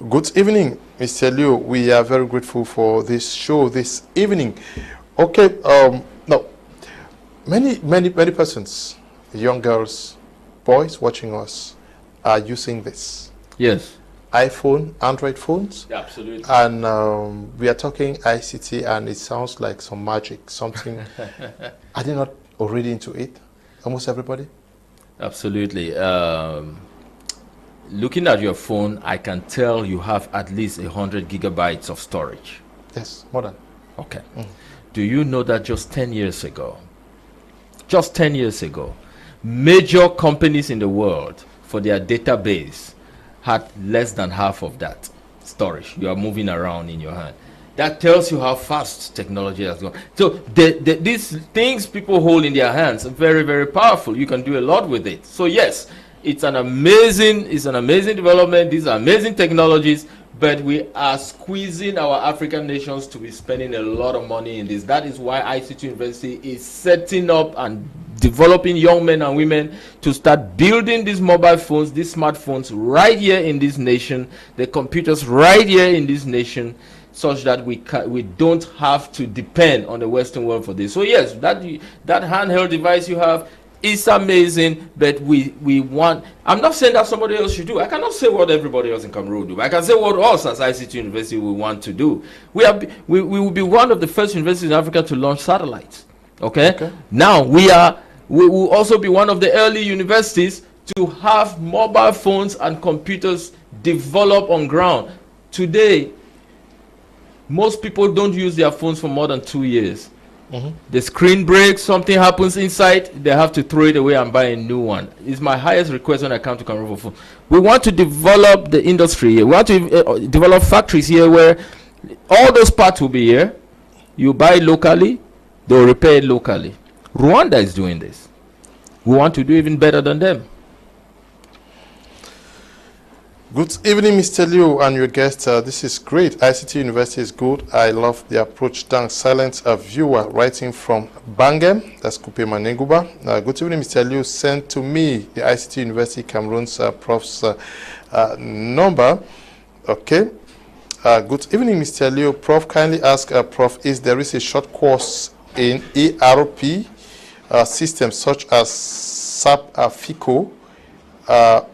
Good evening. Mr. Liu, we are very grateful for this show this evening. Okay, now, many persons, young girls, boys watching us are using this. Yes. iPhone, Android phones. Yeah, absolutely. And we are talking ICT, and it sounds like some magic, something. Are they not already into it? Almost everybody? Absolutely. Looking at your phone, I can tell you have at least 100 gigabytes of storage. Yes, more than. Okay. Do you know that just 10 years ago, major companies in the world for their database had less than half of that storage you are moving around in your hand? That tells you how fast technology has gone. So these things people hold in their hands are very, very powerful. You can do a lot with it. So yes, it's an amazing development. These are amazing technologies, but we are squeezing our African nations to be spending a lot of money in this. That is why ICT University is setting up and developing young men and women to start building these mobile phones, these smartphones right here in this nation, the computers right here in this nation, such that we don't have to depend on the Western world for this. So yes, that handheld device you have is amazing, but we want. I'm not saying that somebody else should do. I cannot say what everybody else in Cameroon do. I can say what us as ICT University we want to do. We will be one of the first universities in Africa to launch satellites. Okay. Now we will also be one of the early universities to have mobile phones and computers develop on ground. Today, most people don't use their phones for more than 2 years. The screen breaks, something happens inside, they have to throw it away and buy a new one. It's my highest request when I come to Cameroon for phone. We want to develop the industry here. We want to develop factories here where all those parts will be here. You buy locally, they'll repair it locally. Rwanda is doing this. We want to do even better than them. Good evening, Mr. Liu and your guest. This is great. ICT University is good. I love the approach. Thanks. Silent viewer writing from Bangem. That's Kupe Manenguba. Good evening, Mr. Liu. Send to me the ICT University Cameroon's Prof's number. Okay. Good evening, Mr. Liu. Prof, kindly ask Prof if there is a short course in ERP systems such as SAP FICO,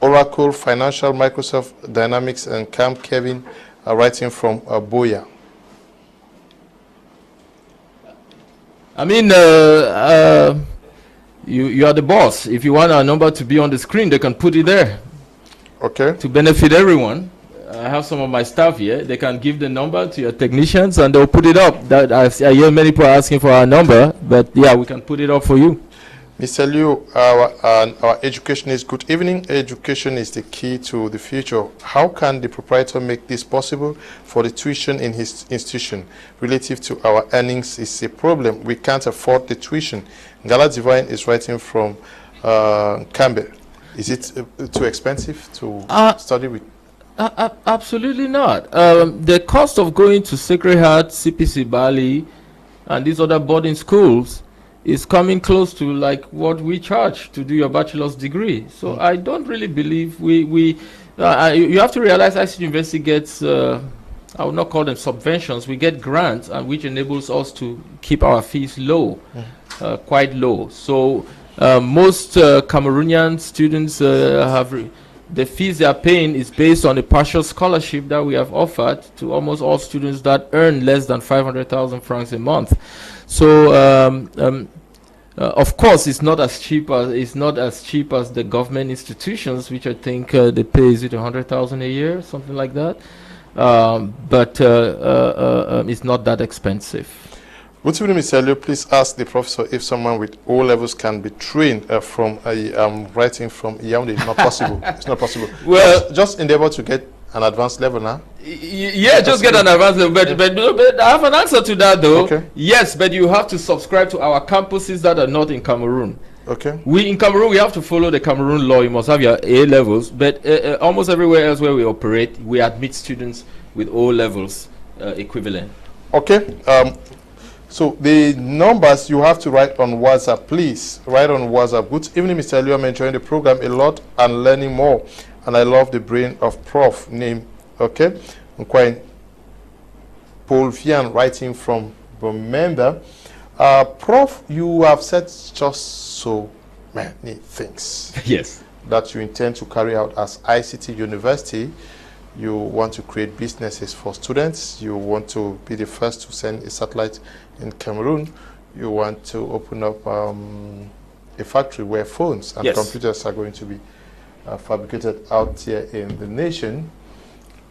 Oracle, Financial, Microsoft Dynamics, and Kevin writing from Boya. I mean, you are the boss. If you want our number to be on the screen, they can put it there. Okay. To benefit everyone. I have some of my staff here. They can give the number to your technicians and they'll put it up. That I hear many people asking for our number, but yeah, we can put it up for you. Mr. Liu, our education is good evening. Education is the key to the future. How can the proprietor make this possible for the tuition in his institution? Relative to our earnings is a problem. We can't afford the tuition. Gala Divine is writing from Campbell. Is it too expensive to study with? Absolutely not. The cost of going to Sacred Heart, CPC Bali, and these other boarding schools is coming close to like what we charge to do your bachelor's degree. So I don't really believe you have to realize ICT University gets, I would not call them subventions, we get grants, and which enables us to keep our fees low, quite low. So most Cameroonian students the fees they are paying is based on a partial scholarship that we have offered to almost all students that earn less than 500,000 francs a month. So of course, it's not as cheap as the government institutions, which I think they pay is it 100,000 a year, something like that. But it's not that expensive. Good evening, Mr. Liu. Please ask the professor if someone with O levels can be trained from writing from Ewane. It's not possible. It's not possible. Well, just endeavor to get an advanced level now. Yeah, just get an advanced level. But I have an answer to that, though. Okay. Yes, but you have to subscribe to our campuses that are not in Cameroon. Okay. In Cameroon, we have to follow the Cameroon law. You must have your A levels. But almost everywhere else where we operate, we admit students with O levels equivalent. Okay. So the numbers you have to write on WhatsApp, please write on WhatsApp. Good evening, Mr. Liu. I'm enjoying the program a lot and learning more, and I love the brain of Prof. Name. Okay, Nkwain Polvian writing from Bomenda. Prof, you have said just so many things. Yes. That you intend to carry out as ICT University. You want to create businesses for students. You want to be the first to send a satellite in Cameroon. You want to open up a factory where phones and computers are going to be fabricated out here in the nation.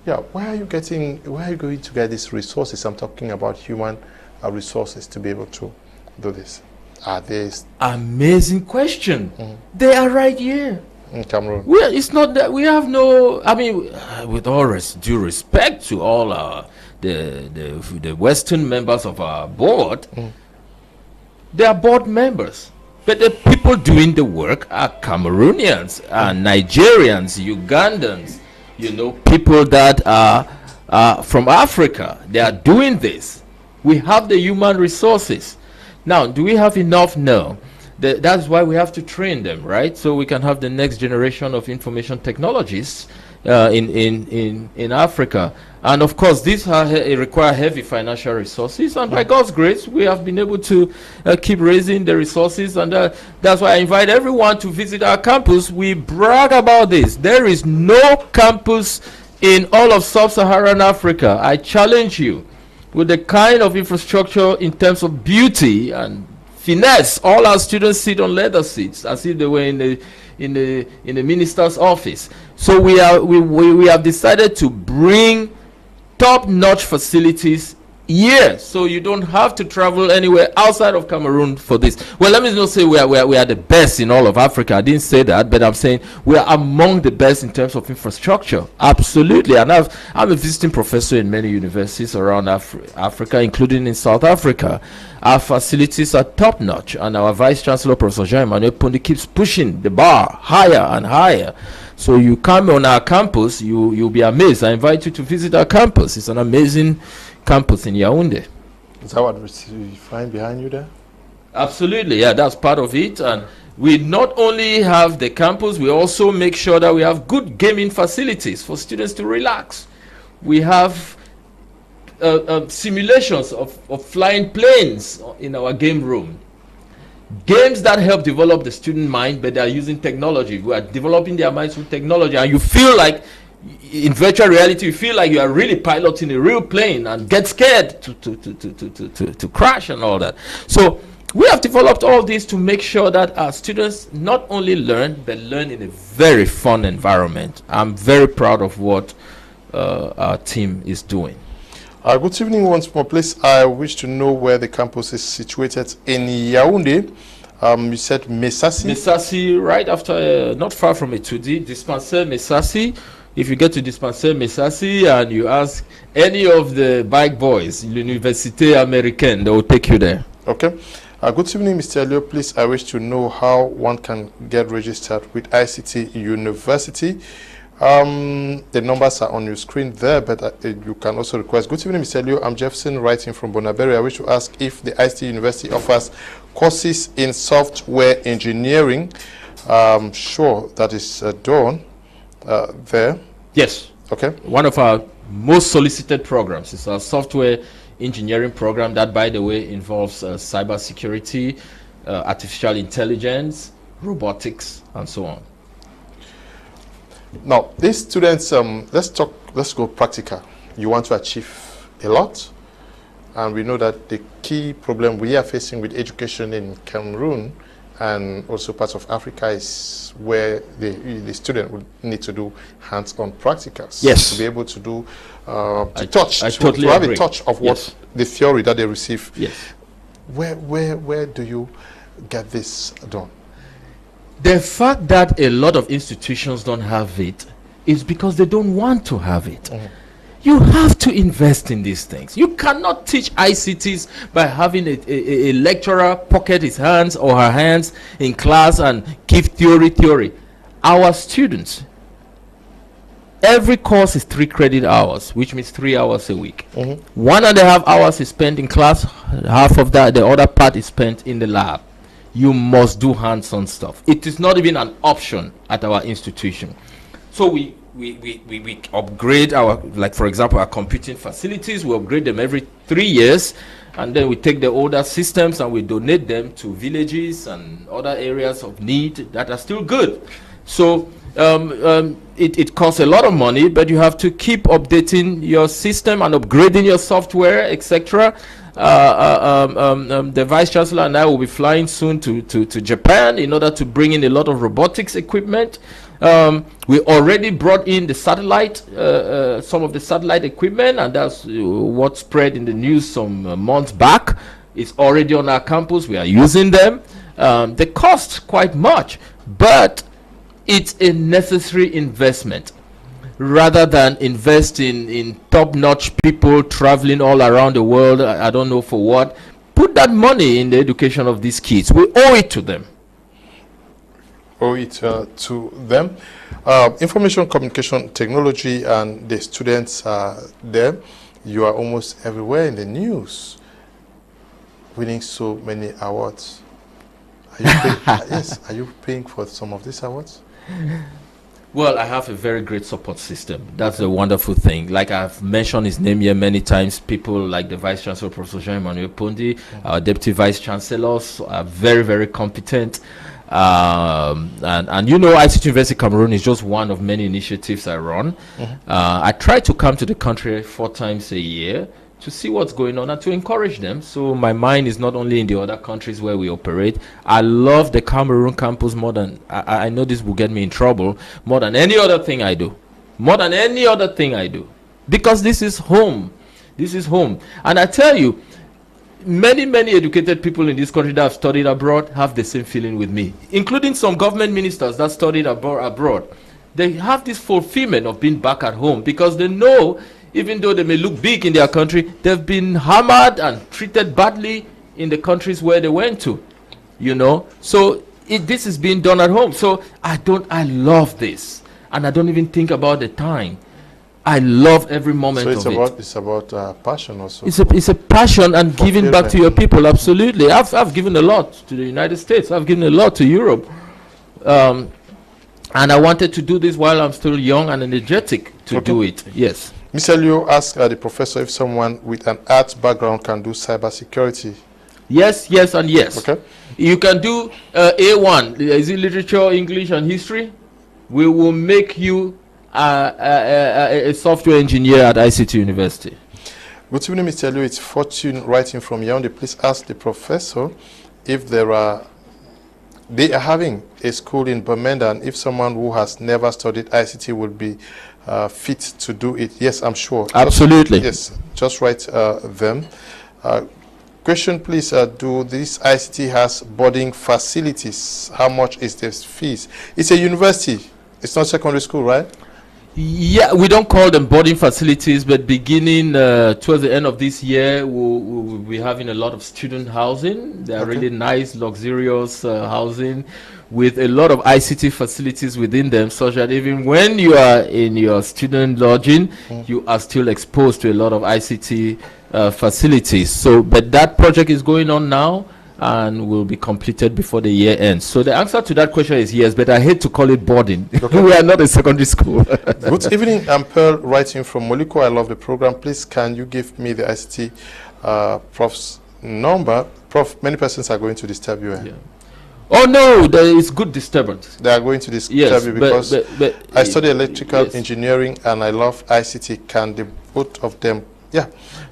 Yeah, where are you going to get these resources? I'm talking about human resources to be able to do this. Are they amazing question? They are right here in Cameroon. Well, it's not that we have no. I mean, with all due respect to all the Western members of our board, they are board members. But the people doing the work are Cameroonians, Nigerians, Ugandans, people that are from Africa. They are doing this. We have the human resources. Now, do we have enough? No. That's why we have to train them, right? So we can have the next generation of information technologists in Africa. And of course, these require heavy financial resources. And by God's grace, we have been able to keep raising the resources. And that's why I invite everyone to visit our campus. We brag about this. There is no campus in all of sub-Saharan Africa. I challenge you with the kind of infrastructure in terms of beauty and finesse. All our students sit on leather seats as if they were in the minister's office. So we have decided to bring top-notch facilities here, so you don't have to travel anywhere outside of Cameroon for this. Well, let me not say we are the best in all of Africa. I didn't say that, but I'm saying we are among the best in terms of infrastructure. Absolutely. And I'm a visiting professor in many universities around Africa, including in South Africa. Our facilities are top-notch, and our Vice Chancellor, Professor Jean-Emmanuel Pondi, keeps pushing the bar higher and higher. So you come on our campus, you'll be amazed. I invite you to visit our campus. It's an amazing campus in Yaoundé. Is that what you find behind you there? Absolutely, yeah, that's part of it. And we not only have the campus, we also make sure that we have good gaming facilities for students to relax. We have simulations of flying planes in our game room. Games that help develop the student mind, but they are using technology. We are developing their minds with technology, and you feel like in virtual reality, you feel like you are really piloting a real plane and get scared to crash and all that. So we have developed all this to make sure that our students not only learn, but learn in a very fun environment. I'm very proud of what our team is doing. Good evening once more, please. I wish to know where the campus is situated in Yaoundé. You said Mesasi? Mesasi, right after, not far from Etudi, Dispensaire Mesasi. If you get to Dispensaire Mesasi and you ask any of the bike boys, L'Université Américaine, they will take you there. Okay. Good evening, Mr. Elio. Please, I wish to know how one can get registered with ICT University. The numbers are on your screen there, but you can also request. Good evening, Mr. Elio. I'm Jefferson, writing from Bonaberi. I wish to ask if the ICT University offers courses in software engineering. Sure, that is done there. Yes. Okay. One of our most solicited programs is our software engineering program that, by the way, involves cybersecurity, artificial intelligence, robotics, and so on. Now, these students, let's go practical. You want to achieve a lot, and we know that the key problem we are facing with education in Cameroon and also parts of Africa is where the student would need to do hands-on practicals. Yes. To be able to do, I totally have agree. a touch of what the theory that they receive. Yes. Where do you get this done? The fact that a lot of institutions don't have it is because they don't want to have it. You have to invest in these things. You cannot teach ICTs by having a lecturer pocket his hands or her hands in class and give theory. Our students, every course is 3 credit hours, which means 3 hours a week. 1.5 hours is spent in class, half of that, the other part is spent in the lab. You must do hands-on stuff. It is not even an option at our institution. So we we upgrade our, like for example, our computing facilities. We upgrade them every 3 years, and then we take the older systems and we donate them to villages and other areas of need that are still good. So it costs a lot of money, but you have to keep updating your system and upgrading your software, etc. The Vice Chancellor and I will be flying soon to Japan in order to bring in a lot of robotics equipment. We already brought in the satellite, some of the satellite equipment, and that's what spread in the news some months back. It's already on our campus. We are using them. They cost quite much, but it's a necessary investment. Rather than invest in top-notch people traveling all around the world, I don't know for what, put that money in the education of these kids. We owe it to them. Information communication technology, and the students are there. You are almost everywhere in the news, winning so many awards. Are you paying, yes, are you paying for some of these awards? Well, I have a very great support system. That's a wonderful thing. Like I've mentioned his name here many times. People like the Vice Chancellor, Professor Jean-Emmanuel Pondi, our Deputy Vice Chancellors are very, very competent. And you know, ICT University Cameroon is just one of many initiatives I run. I try to come to the country 4 times a year to see what's going on and to encourage them. So my mind is not only in the other countries where we operate. I love the Cameroon campus more than, I know this will get me in trouble, more than any other thing I do. More than any other thing I do. Because this is home. This is home. And I tell you, many educated people in this country that have studied abroad have the same feeling with me, including some government ministers that studied abroad. They have this fulfillment of being back at home because they know, even though they may look big in their country, they've been hammered and treated badly in the countries where they went to, you know. So this is being done at home. So I love this, and I don't even think about the time. I love every moment of it. It's about passion also. It's a passion and giving back to your people. Absolutely. I've given a lot to the United States. I've given a lot to Europe. And I wanted to do this while I'm still young and energetic to do it. Yes. Mr. Leo asked the professor if someone with an arts background can do cybersecurity. Yes, and yes. Okay. You can do A1. Is it literature, English, and history? We will make you a software engineer at ICT University. Good evening, Mr. Leo. It's Fortune writing from Yaoundé. Please ask the professor if they are having a school in Bamenda, and if someone who has never studied ICT would be fit to do it. Yes, I'm sure. Absolutely. Just write them. Question, please. Do this ICT has boarding facilities? How much is this fees? It's a university. It's not secondary school, right? Yeah, we don't call them boarding facilities, but beginning towards the end of this year, we'll be having a lot of student housing. They are really nice, luxurious housing with a lot of ICT facilities within them, such that even when you are in your student lodging, you are still exposed to a lot of ICT facilities. So, but that project is going on now and will be completed before the year ends. So the answer to that question is yes, but I hate to call it boarding. We are not a secondary school. Good evening, I'm Pearl writing from Moliko. I love the program. Please, can you give me the ICT Prof's number? Prof, many persons are going to disturb you. Yeah. Oh no, there is good disturbance. They are going to disturb you because but I study electrical engineering and I love ICT. Can the both of them? Yeah.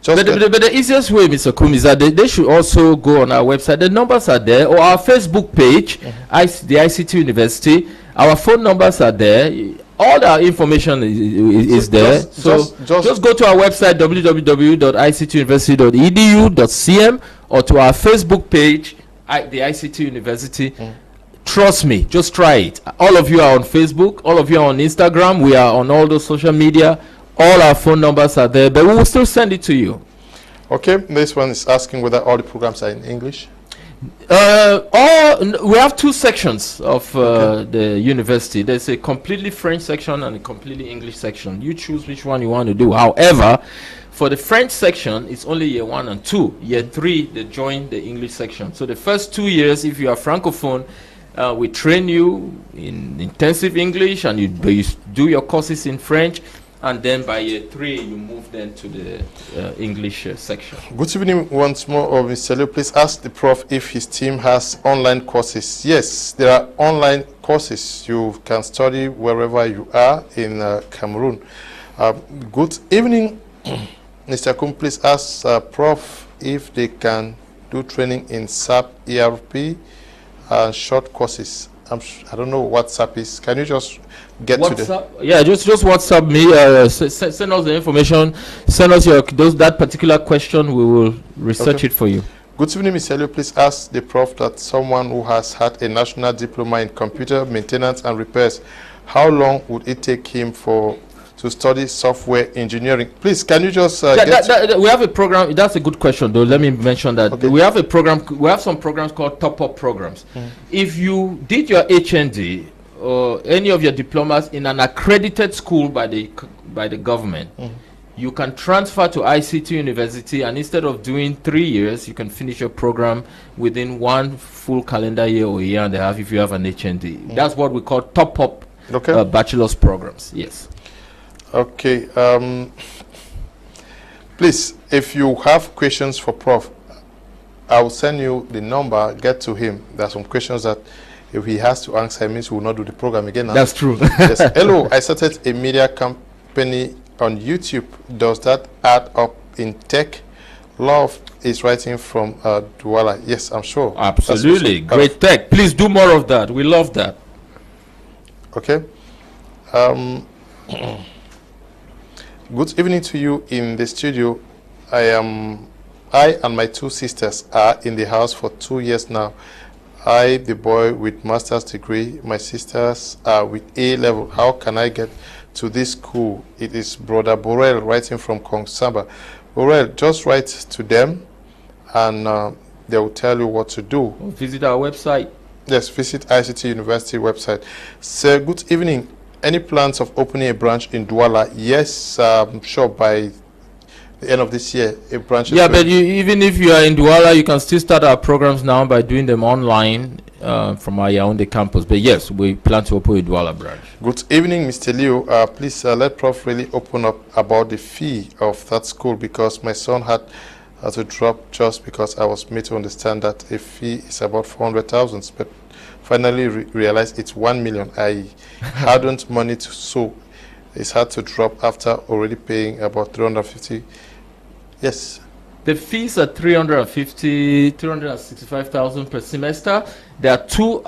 But the easiest way, Mr. Kum, is that they should also go on our website. The numbers are there, or our Facebook page, the ICT University. Our phone numbers are there. All our information is there. Just go to our website, www.ictuniversity.edu.cm, or to our Facebook page, the ICT University. Trust me, just try it. All of you are on Facebook. All of you are on Instagram. We are on all those social media. All our phone numbers are there, but we will still send it to you. Okay, this one is asking whether all the programs are in English. We have 2 sections of the university. There's a completely French section and a completely English section. You choose which one you want to do. However, for the French section, it's only year 1 and 2. Year 3, they join the English section. So the first 2 years, if you are Francophone, We train you in intensive English, and you do your courses in French. And then by year 3, you move then to the English section. Good evening once more, Mr. Leo. Please ask the Prof if his team has online courses. Yes, there are online courses. You can study wherever you are in Cameroon. Good evening, Mr. Kum. Please ask Prof if they can do training in SAP ERP short courses. I don't know what SAP is. Can you just get to the... Yeah, just WhatsApp me. Send us the information. Send us that particular question. We will research it for you. Good evening, Mr. Leo. Please ask the Prof that someone who has had a national diploma in computer maintenance and repairs, how long would it take him to study software engineering? Please, can you just we have a program. That's a good question, though. Let me mention that we have a program. We have some programs called top-up programs. If you did your HND or any of your diplomas in an accredited school by the government, you can transfer to ICT University, and instead of doing 3 years, you can finish your program within 1 full calendar year or a year and a half if you have an HND. That's what we call top-up bachelor's programs. Yes. Okay. Please, if you have questions for Prof, I will send you the number. Get to him. There are some questions that if he has to answer, it means we will not do the program again. That's true. Yes. Hello, I started a media company on YouTube. Does that add up in tech? Love is writing from Douala. Yes, I'm sure. Absolutely. Great tech. Please do more of that. We love that. Okay. Good evening to you in the studio. I and my 2 sisters are in the house for 2 years now. I, the boy with master's degree, my sisters are with A level. How can I get to this school? It is Brother Borel writing from Kongsamba. Borel, just write to them and they will tell you what to do. Visit our website. Yes, visit ICT University website. Sir, good evening. Any plans of opening a branch in Douala? Yes, I'm sure by the end of this year, a branch. Yeah, but even if you are in Douala, you can still start our programs now by doing them online from our Yaoundé campus. But yes, we plan to open a Douala branch. Good evening, Mr. Leo. Please let Prof really open up about the fee of that school, because my son had to drop just because I was made to understand that a fee is about 400,000, but finally realized it's 1 million. I hadn't money to, so it's hard to drop after already paying about 350. Yes. The fees are 365,000 per semester. There are 2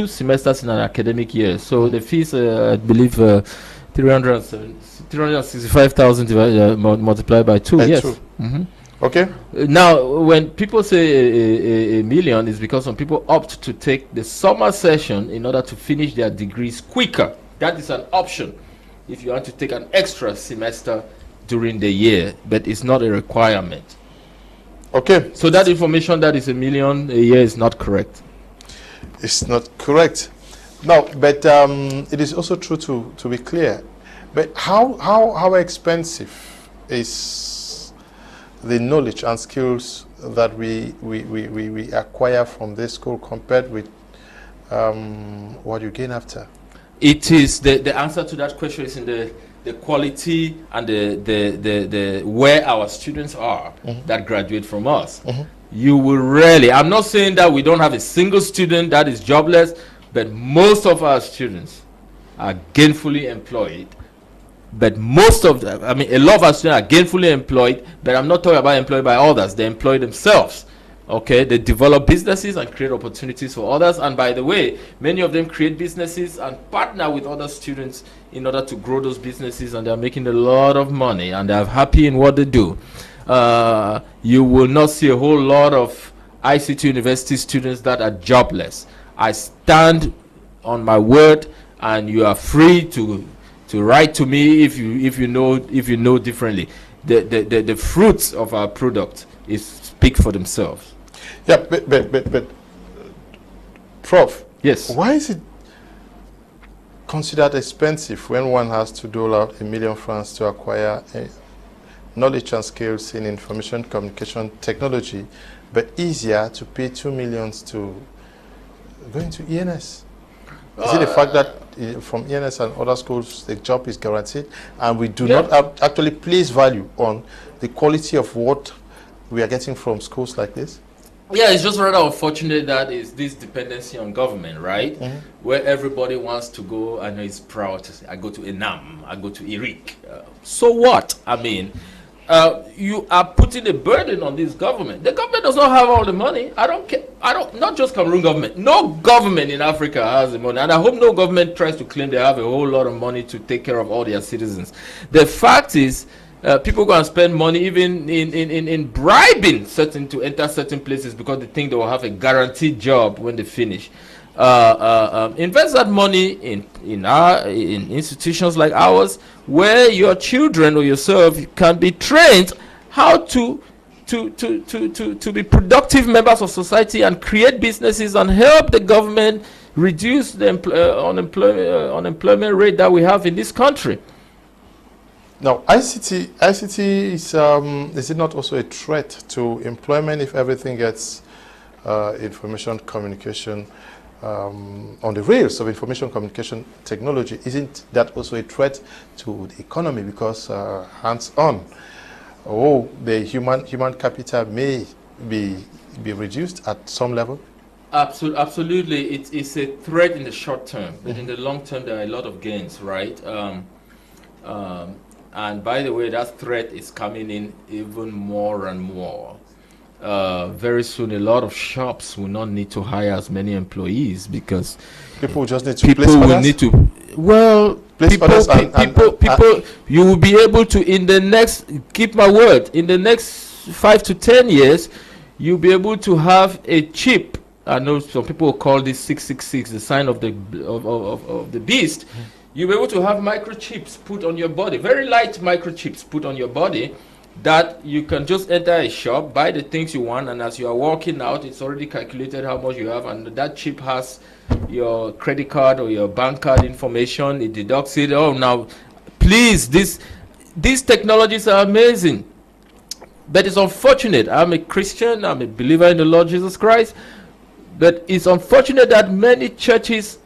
semesters in an academic year. So the fees, I believe, 365,000 multiplied by 2. Yes. Okay. Now, when people say a million, it's because some people opt to take the summer session in order to finish their degrees quicker. That is an option if you want to take an extra semester during the year, but it's not a requirement. Okay. So that information that is a million a year is not correct. It's not correct. No, but it is also true to be clear. But how expensive is the knowledge and skills that we acquire from this school compared with what you gain after? It is the answer to that question is in the quality and the where our students are that graduate from us. You will rarely, I'm not saying that we don't have a single student that is jobless, but most of our students are gainfully employed. But most of them, I mean, a lot of our students are gainfully employed, but I'm not talking about employed by others. They employ themselves. Okay, they develop businesses and create opportunities for others. And by the way, many of them create businesses and partner with other students in order to grow those businesses, and they're making a lot of money and they're happy in what they do. You will not see a whole lot of ICT University students that are jobless. I stand on my word, and you are free to write to me if you know differently. The fruits of our product speak for themselves. Yeah, but Prof. Yes. Why is it considered expensive when one has to dole out $1 million to acquire knowledge and skills in information communication technology, but easier to pay $2 million to going to ENS? Is it the fact that from ENS and other schools, the job is guaranteed, and we do not actually place value on the quality of what we are getting from schools like this? Yeah, it's just rather unfortunate that is this dependency on government, right? Where everybody wants to go and is proud to say, I go to Enam, I go to Irik. So what? I mean, you are putting a burden on this government. The government does not have all the money. I don't care. Not just Cameroon government. No government in Africa has the money. And I hope no government tries to claim they have a whole lot of money to take care of all their citizens. The fact is, people go and spend money even in bribing to enter certain places because they think they will have a guaranteed job when they finish. Invest that money in institutions like ours, where your children or yourself can be trained how to be productive members of society and create businesses and help the government reduce the unemployment rate that we have in this country. Now, ICT is it not also a threat to employment if everything gets information communication on the rails of information communication technology? Isn't that also a threat to the economy because hands-on, the human capital may be reduced at some level? Absolutely, it's a threat in the short term, but in the long term there are a lot of gains, right? And by the way, that threat is coming in even more and more. Very soon, a lot of shops will not need to hire as many employees because people just need to place orders. People, you will be able to, in the next, keep my word, in the next 5 to 10 years, you'll be able to have a chip. I know some people will call this 666, the sign of the beast. You'll be able to have microchips put on your body, very light microchips put on your body, that you can just enter a shop, buy the things you want, and as you are walking out, it's already calculated how much you have, and that chip has your credit card or your bank card information. It deducts it. Oh, now, please, these technologies are amazing, but it's unfortunate. I'm a Christian. I'm a believer in the Lord Jesus Christ, but it's unfortunate that many churches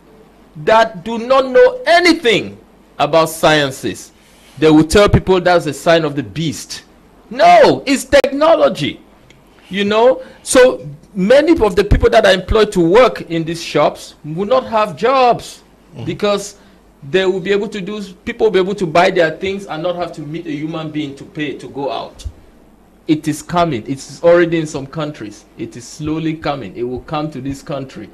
that do not know anything about sciences, they will tell people that's a sign of the beast. No, it's technology, so many of the people that are employed to work in these shops will not have jobs because they will be able to people will be able to buy their things and not have to meet a human being to pay to go out. It is coming. It's already in some countries. It is slowly coming. It will come to this country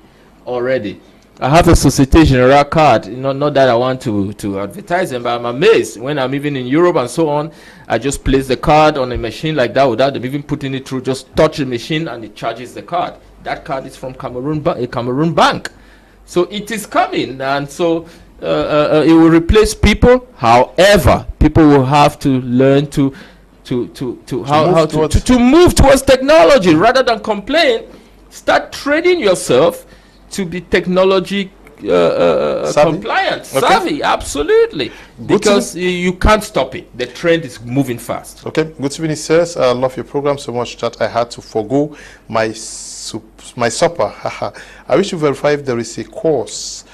already. I have a Societe Generale card, not that I want to advertise them, but I'm amazed when I'm even in Europe and so on. I just place the card on a machine like that without them even putting it through. Just touch the machine and it charges the card. That card is from a Cameroon bank. So it is coming, and so it will replace people. However, people will have to learn to move towards technology rather than complain. Start training yourself to be technology compliant, savvy, absolutely, because you can't stop it. The trend is moving fast. Okay, good evening, sirs. I love your program so much that I had to forgo my supper. I wish to verify if there is a course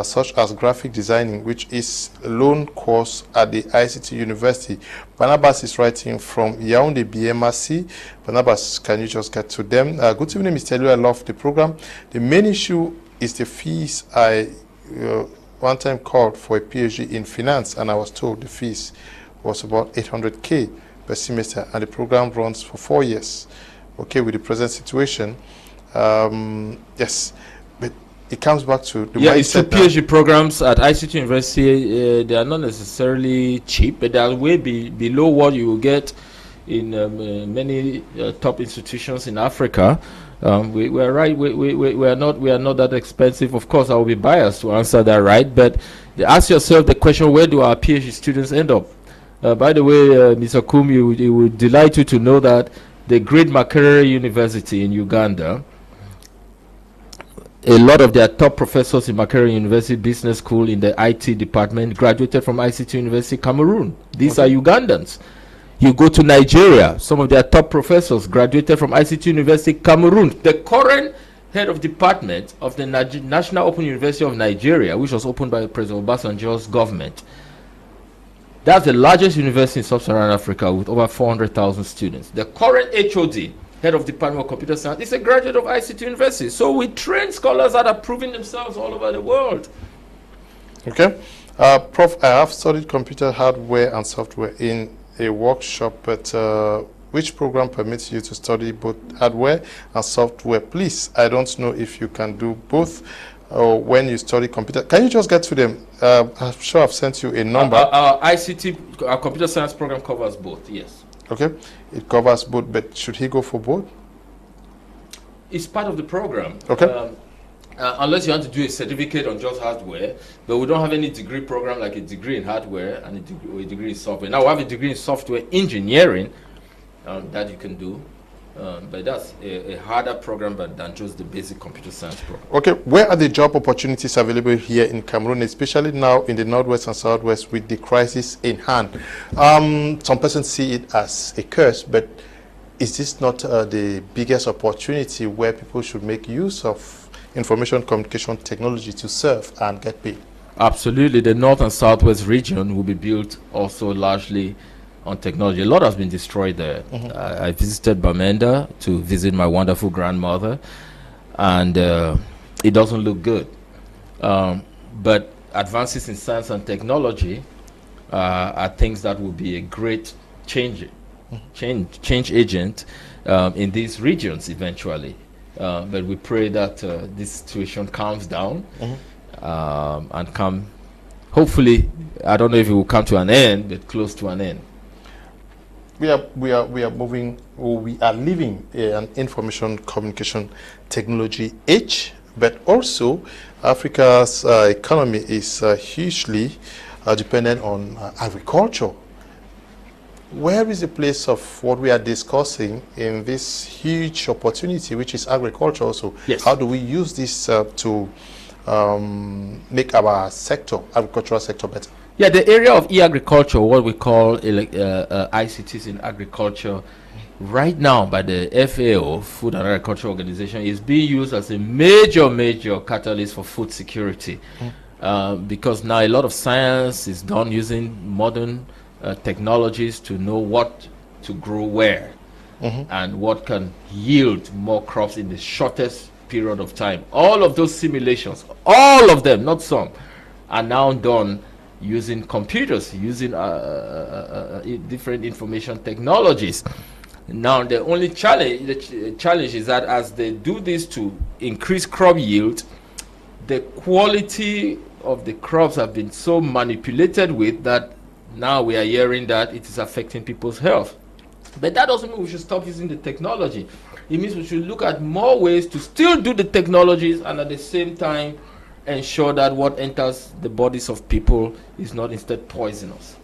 such as graphic designing, which is a loan course at the ICT University. Barnabas is writing from Yaoundé, BMRC. Barnabas, can you just get to them? Good evening, Mr. Liu. I love the program. The main issue is the fees. I one time called for a PhD in finance, and I was told the fees was about 800K per semester, and the program runs for 4 years. Okay, with the present situation, yes. It comes back to the mindset. It's PhD programs at ICT University. They are not necessarily cheap, but they are way below what you will get in many top institutions in Africa. We are right. We are not that expensive. Of course, I will be biased to answer that, right? But ask yourself the question: where do our PhD students end up? By the way, Mr. Kum, it would delight you to know that the great Makerere University in Uganda, a lot of their top professors in Makerere University Business School in the IT department graduated from ICT University Cameroon. These are Ugandans. You go to Nigeria, some of their top professors graduated from ICT University Cameroon. The current head of department of the National Open University of Nigeria, which was opened by President Obasanjo's government. That's the largest university in sub-Saharan Africa with over 400,000 students. The current HOD, head of Department of Computer Science, is a graduate of ICT University. So we train scholars that are proving themselves all over the world. Okay. Prof, I have studied computer hardware and software in a workshop, but which program permits you to study both hardware and software? Please, I don't know if you can do both. When you study computer, can you just get to them? I'm sure I've sent you a number. Our ICT, our computer science program covers both, yes. Okay, it covers both, but should he go for both? It's part of the program. Okay. Unless you want to do a certificate on just hardware, but we don't have any degree program like a degree in hardware and a degree in software. Now we have a degree in software engineering that you can do. But that's a harder program than just the basic computer science program. Okay, where are the job opportunities available here in Cameroon, especially now in the Northwest and Southwest with the crisis in hand? Some persons see it as a curse, but is this not the biggest opportunity where people should make use of information communication technology to serve and get paid? Absolutely. The North and Southwest region will be built also largely on technology. A lot has been destroyed there. I visited Bamenda to visit my wonderful grandmother, and it doesn't look good. But advances in science and technology are things that will be a great change agent in these regions eventually. But we pray that this situation calms down and come. Hopefully, I don't know if it will come to an end, but close to an end. We are moving, or we are living an information communication technology age, but also Africa's economy is hugely dependent on agriculture. Where is the place of what we are discussing in this huge opportunity, which is agriculture also? Yes. How do we use this to make our sector, agricultural sector, better? Yeah, the area of e-agriculture, what we call ICTs in agriculture, right now by the FAO, Food and Agriculture Organization, is being used as a major catalyst for food security. Because now a lot of science is done using modern technologies to know what to grow where and what can yield more crops in the shortest period of time. All of those simulations, all of them, not some, are now done using computers, using different information technologies. Now the only challenge, the challenge is that as they do this to increase crop yield, the quality of the crops have been so manipulated with that now we are hearing that it is affecting people's health. But that doesn't mean we should stop using the technology. It means we should look at more ways to still do the technologies and at the same time ensure that what enters the bodies of people is not instead poisonous.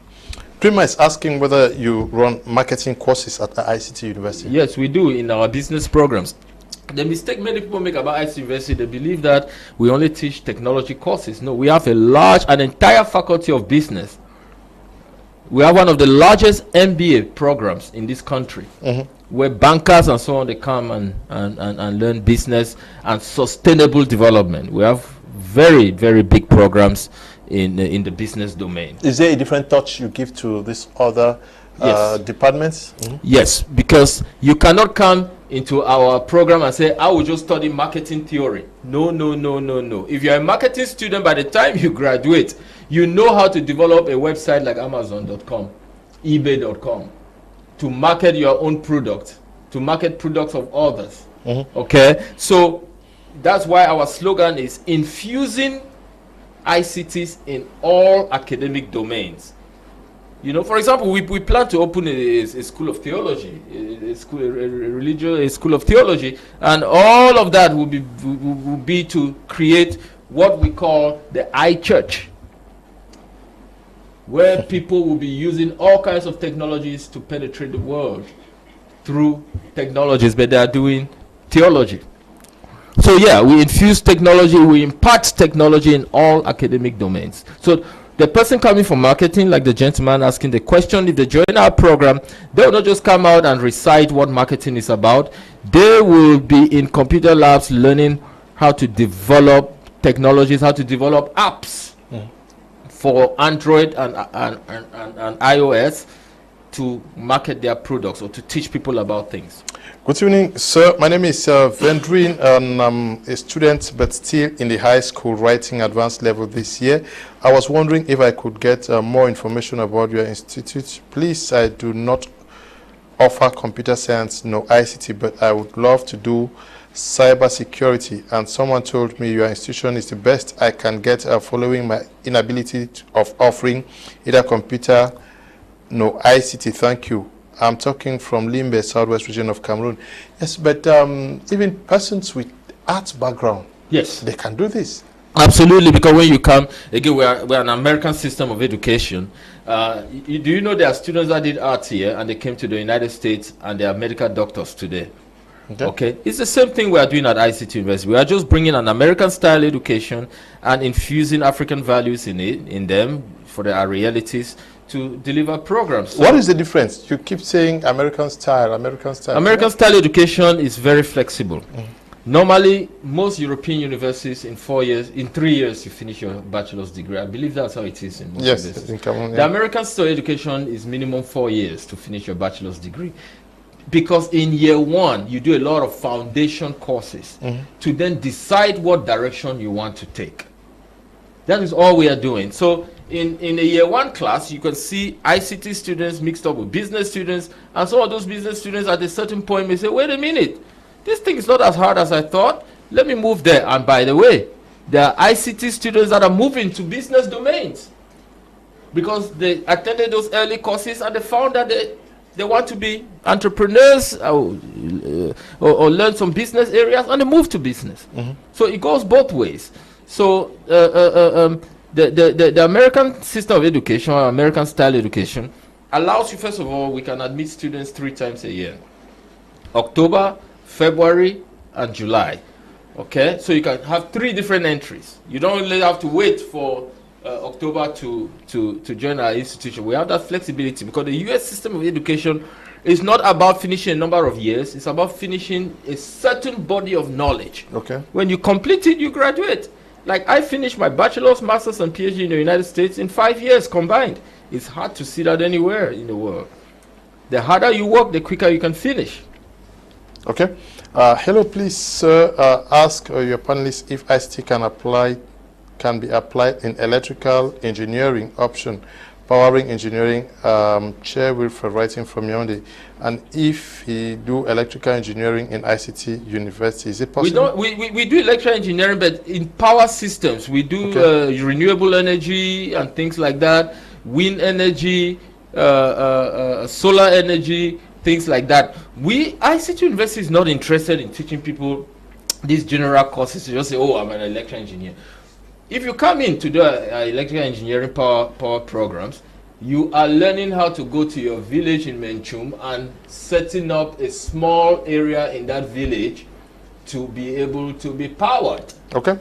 Prima is asking whether you run marketing courses at the ICT University. Yes, we do in our business programs. The mistake many people make about ICT University, they believe that we only teach technology courses. No, we have an entire faculty of business. We have one of the largest MBA programs in this country, where bankers and so on, they come and learn business and sustainable development. We have very big programs in the business domain. Is there a different touch you give to these other departments? Yes, because you cannot come into our program and say, I will just study marketing theory. No. If you're a marketing student, by the time you graduate, you know how to develop a website like Amazon.com, eBay.com, to market your own product, to market products of others. Okay, so that's why our slogan is infusing ICTs in all academic domains. You know, for example, we plan to open a school of theology, a school of theology, and all of that will be to create what we call the iChurch, where people will be using all kinds of technologies to penetrate the world through technologies, but they are doing theology. So yeah, we infuse technology, we impart technology in all academic domains. So the person coming from marketing, like the gentleman asking the question, if they join our program, they will not just come out and recite what marketing is about. They will be in computer labs learning how to develop technologies, how to develop apps for Android and iOS to market their products or to teach people about things. Good evening, sir. My name is Vendrin, and I'm a student but still in the high school writing advanced level this year. I was wondering if I could get more information about your institute. Please, I do not offer computer science, no ICT, but I would love to do cyber security, and someone told me your institution is the best I can get following my inability of offering either computer, no ICT. Thank you. I'm talking from Limbe, southwest region of Cameroon. Yes, but even persons with arts background, yes, they can do this. Absolutely, because when you come, again, we're an American system of education. Do you know there are students that did arts here and they came to the United States and they are medical doctors today? Okay. It's the same thing we are doing at ICT University. We are just bringing an American style education and infusing African values in them for their realities to deliver programs. What is the difference? You keep saying American style, American style. American style education is very flexible. Normally, most European universities in 3 years, you finish your bachelor's degree. I believe that's how it is in most universities. In Cameroon, The American style education is minimum 4 years to finish your bachelor's degree. Because in year one, you do a lot of foundation courses to then decide what direction you want to take. That is all we are doing. So in a year one class, you can see ICT students mixed up with business students, and some of those business students at a certain point may say, wait a minute, this thing is not as hard as I thought. Let me move there. And by the way, there are ICT students that are moving to business domains because they attended those early courses and they found that they want to be entrepreneurs or learn some business areas, and they move to business. So it goes both ways. So the American system of education, or American style education, allows you, first of all, we can admit students 3 times a year: October, February, and July. Okay, so you can have 3 different entries. You don't really have to wait for October to join our institution. We have that flexibility because the US system of education is not about finishing a number of years. It's about finishing a certain body of knowledge. Okay. When you complete it, you graduate. Like I finished my bachelor's, master's, and PhD in the United States in 5 years combined. It's hard to see that anywhere in the world. The harder you work, the quicker you can finish. Okay. Hello, please, sir. Ask your panelists if ICT can be applied in electrical engineering option, powering engineering. Chair Wilfred writing from Yaoundé. And if he do electrical engineering in ICT university, is it possible? We do electrical engineering, but in power systems, we do renewable energy and things like that, wind energy, solar energy, things like that. ICT University is not interested in teaching people these general courses to just say, oh, I'm an electrical engineer. If you come in to do electrical engineering power programs, you are learning how to go to your village in Menchum and setting up a small area in that village to be able to be powered. Okay.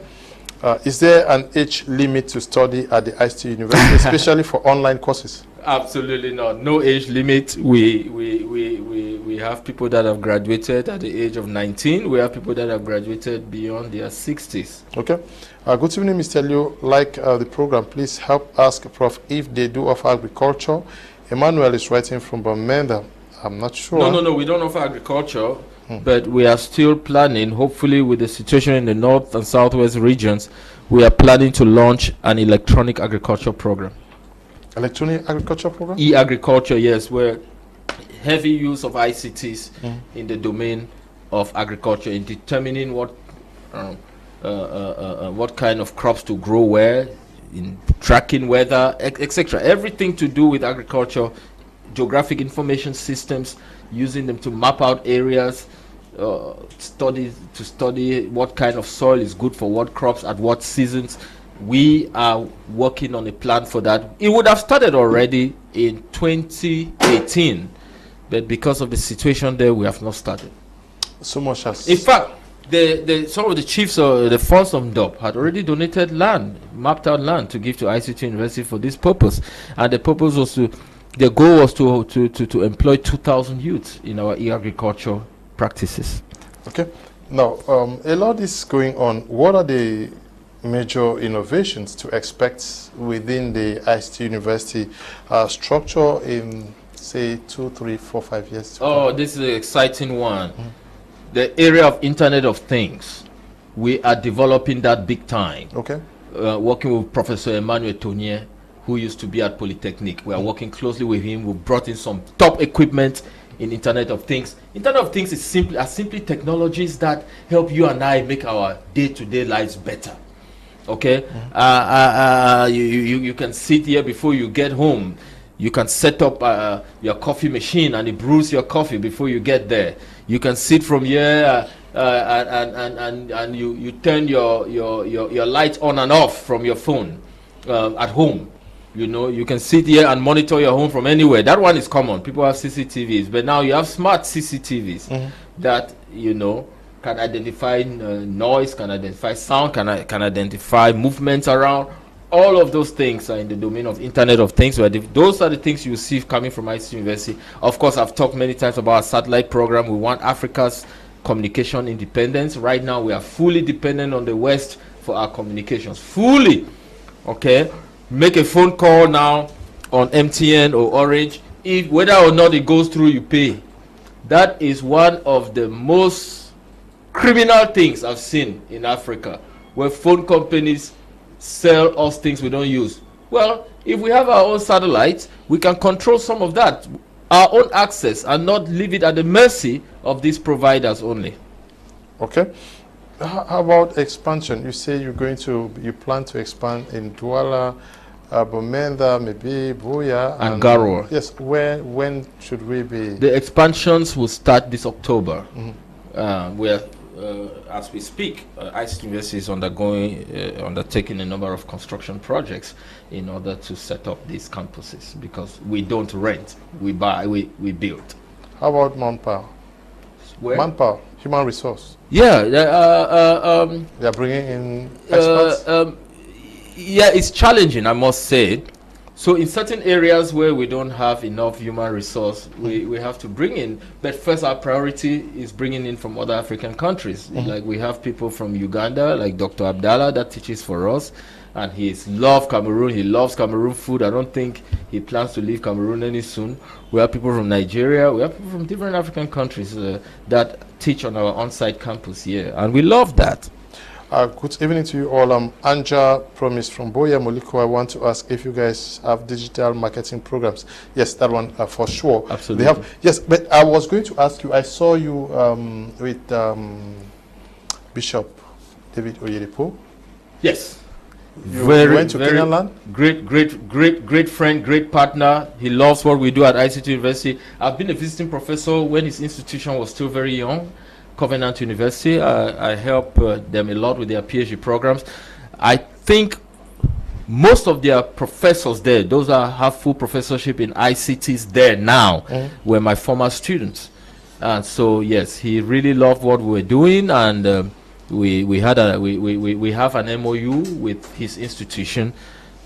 Is there an age limit to study at the ICT University, especially for online courses? Absolutely not. No age limit. We have people that have graduated at the age of 19. We have people that have graduated beyond their 60s. Okay. Good evening, Mr. Liu. Like the program, please help ask Prof if they do offer agriculture. Emmanuel is writing from Bamenda. I'm not sure. No. We don't offer agriculture, but we are still planning, hopefully with the situation in the north and southwest regions, we are planning to launch an electronic agriculture program. Electronic agriculture program? E-agriculture, yes, where heavy use of ICTs in the domain of agriculture in determining what kind of crops to grow where, in tracking weather, etc. Everything to do with agriculture, geographic information systems, using them to map out areas, study what kind of soil is good for what crops at what seasons. We are working on a plan for that. It would have started already in 2018, but because of the situation there, we have not started. So much as... In fact, some of the chiefs of the force of DOP had already donated land, mapped out land to give to ICT University for this purpose, and the purpose was the goal was to employ 2,000 youths in our agriculture practices. Okay. Now, a lot is going on. What are the major innovations to expect within the ICT University structure in, say, 2, 3, 4, 5 years? Oh, this is an exciting one. The area of Internet of Things. We are developing that big time. Okay. Working with Professor Emmanuel Tonier, who used to be at Polytechnic. We are working closely with him. We brought in some top equipment in Internet of Things. Internet of Things is simply technologies that help you and I make our day-to-day lives better. Okay, you can sit here before you get home. You can set up your coffee machine and it brews your coffee before you get there. You can sit from here and you turn your light on and off from your phone at home. You know, you can sit here and monitor your home from anywhere. That one is common. People have CCTVs, but now you have smart CCTVs that, you know, can identify noise, can identify sound, can identify movements around. All of those things are in the domain of Internet of Things. Where those are the things you see coming from ICT University. Of course, I've talked many times about our satellite program. We want Africa's communication independence. Right now, we are fully dependent on the West for our communications. Fully. Okay? Make a phone call now on MTN or Orange. Whether or not it goes through, you pay. That is one of the most criminal things I've seen in Africa, where phone companies sell us things we don't use. Well, if we have our own satellites, we can control some of that, our own access, and not leave it at the mercy of these providers only. Okay. How about expansion? You say you plan to expand in Douala, Bomenda, maybe Buya, and Garoua. Yes. When should we be? The expansions will start this October. As we speak, ICT University is undertaking a number of construction projects in order to set up these campuses, because we don't rent, we buy, we build. How about manpower? Where? Manpower, human resource. Yeah. They are bringing in experts. Yeah, it's challenging, I must say. So in certain areas where we don't have enough human resource, we have to bring in. But first, our priority is bringing in from other African countries. Like we have people from Uganda, like Dr. Abdallah, that teaches for us. And he loves Cameroon. He loves Cameroon food. I don't think he plans to leave Cameroon any soon. We have people from Nigeria. We have people from different African countries that teach on our on-site campus here. And we love that. Good evening to you all. Anja Promise from Boya Moliko. I want to ask if you guys have digital marketing programs. Yes, that one for sure. Absolutely. They have. Yes, but I was going to ask you, I saw you with Bishop David Oyedepo. Yes. You went to Kenyan land? Great friend, great partner. He loves what we do at ICT University. I've been a visiting professor when his institution was still very young. Covenant University. I help them a lot with their PhD programs. I think most of their professors there, those that have full professorship in ICTs there now, were my former students. And so yes, he really loved what we were doing, and we have an MOU with his institution,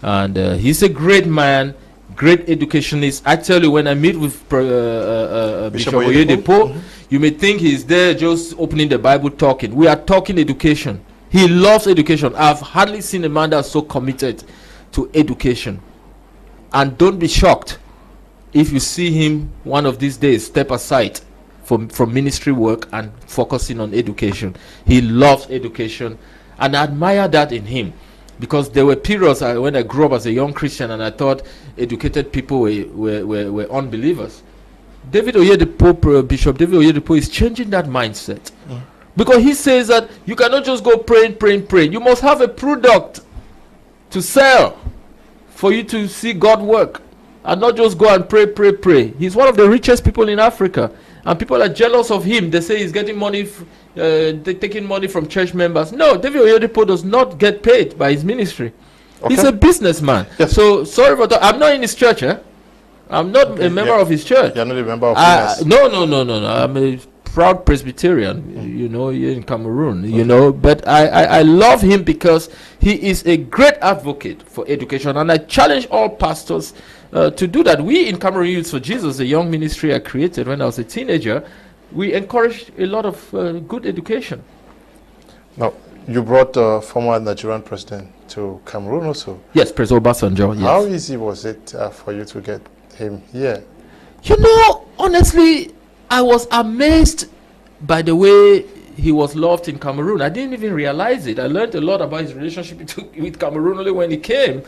and he's a great man, great educationist. I tell you, when I meet with Bishop Oyedepo, you may think he's there just opening the Bible talking. We are talking education. He loves education. I've hardly seen a man that's so committed to education. And don't be shocked if you see him one of these days step aside from ministry work and focusing on education. He loves education, and I admire that in him. Because there were periods when I grew up as a young Christian and I thought educated people were unbelievers. Bishop David Oyedepo is changing that mindset. Because he says that you cannot just go praying. You must have a product to sell for you to see God work, and not just go and pray. He's one of the richest people in Africa, and people are jealous of him. They say he's getting money, taking money from church members. No, David Oyedepo does not get paid by his ministry. Okay. He's a businessman. Yes. So sorry for that. I'm not in his church. I'm not a member of his church. You're not a member of his. No. I'm a proud Presbyterian, you know, here in Cameroon, you know, but I love him because he is a great advocate for education, and I challenge all pastors to do that. We in Cameroon Youth for Jesus, a young ministry I created when I was a teenager, we encourage a lot of good education. Now, you brought the former Nigerian president to Cameroon also. Yes, President Obasanjo, yes. How easy was it for you to get him here? You know, honestly, I was amazed by the way he was loved in Cameroon. I didn't even realize it. I learned a lot about his relationship with Cameroon only when he came.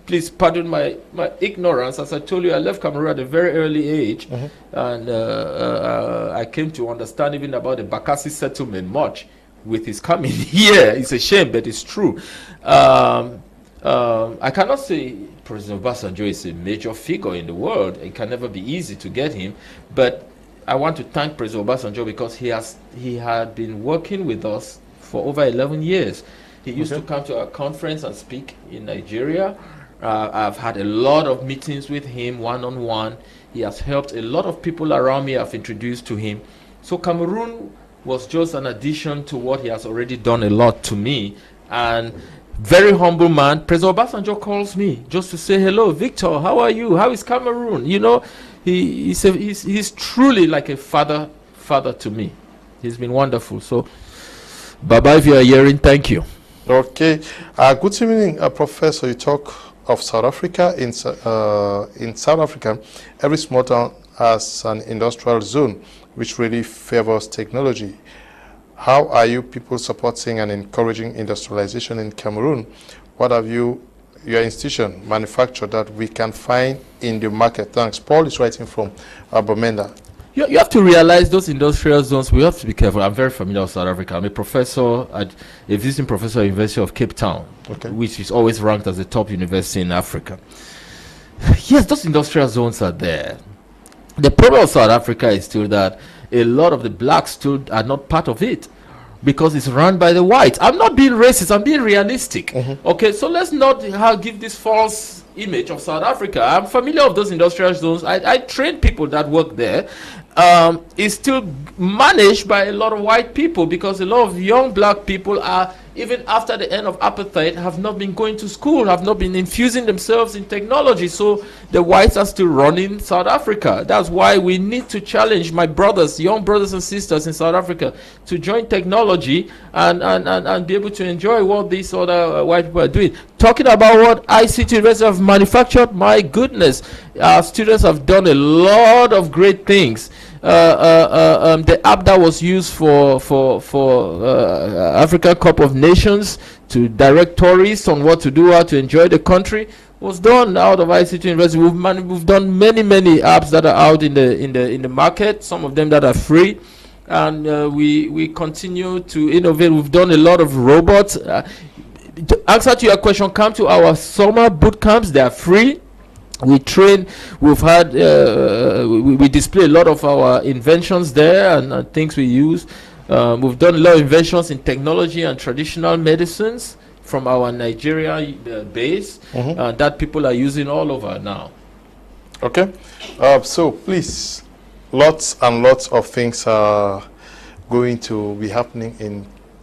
Please pardon my ignorance. As I told you, I left Cameroon at a very early age, and I came to understand even about the Bakassi settlement much with his coming here. It's a shame, but it's true. I cannot say President Obasanjo is a major figure in the world. It can never be easy to get him, but I want to thank President Obasanjo because he had been working with us for over 11 years. He used to come to our conference and speak in Nigeria. I've had a lot of meetings with him one-on-one. He has helped a lot of people around me I've introduced to him. So Cameroon was just an addition to what he has already done a lot to me. And very humble man. President Obasanjo calls me just to say, hello, Victor, how are you? How is Cameroon? You know, he's truly like a father to me. He's been wonderful. So, Baba, if you are hearing, thank you. Okay. Good evening, Professor. You talk of South Africa. In South Africa, every small town has an industrial zone which really favors technology. How are you people supporting and encouraging industrialization in Cameroon? What have your institution manufactured that we can find in the market? Thanks. Paul is writing from Bamenda. You have to realize those industrial zones, we have to be careful. I'm very familiar with South Africa. I'm a professor, a visiting professor at the University of Cape Town, which is always ranked as the top university in Africa. Yes, those industrial zones are there. The problem of South Africa is still that a lot of the blacks still are not part of it because it's run by the whites. I'm not being racist, I'm being realistic. Okay, so let's not give this false image of South Africa. I'm familiar with those industrial zones. I train people that work there. It's still managed by a lot of white people because a lot of young black people are, even after the end of apartheid, have not been going to school, have not been infusing themselves in technology. So the whites are still running South Africa. That's why we need to challenge my brothers, young brothers and sisters in South Africa, to join technology and be able to enjoy what these other white people are doing. Talking about what ICT University have manufactured, my goodness, our students have done a lot of great things. The app that was used for Africa Cup of Nations to direct tourists on what to do, how to enjoy the country, was done out of ICT University. We've done many apps that are out in the market. Some of them that are free, and we continue to innovate. We've done a lot of robots. To answer to your question, come to our summer boot camps. They are free. We train. We've had we display a lot of our inventions there and things we use. We've done a lot of inventions in technology and traditional medicines from our Nigeria base that people are using all over now. Okay, so please, lots and lots of things are going to be happening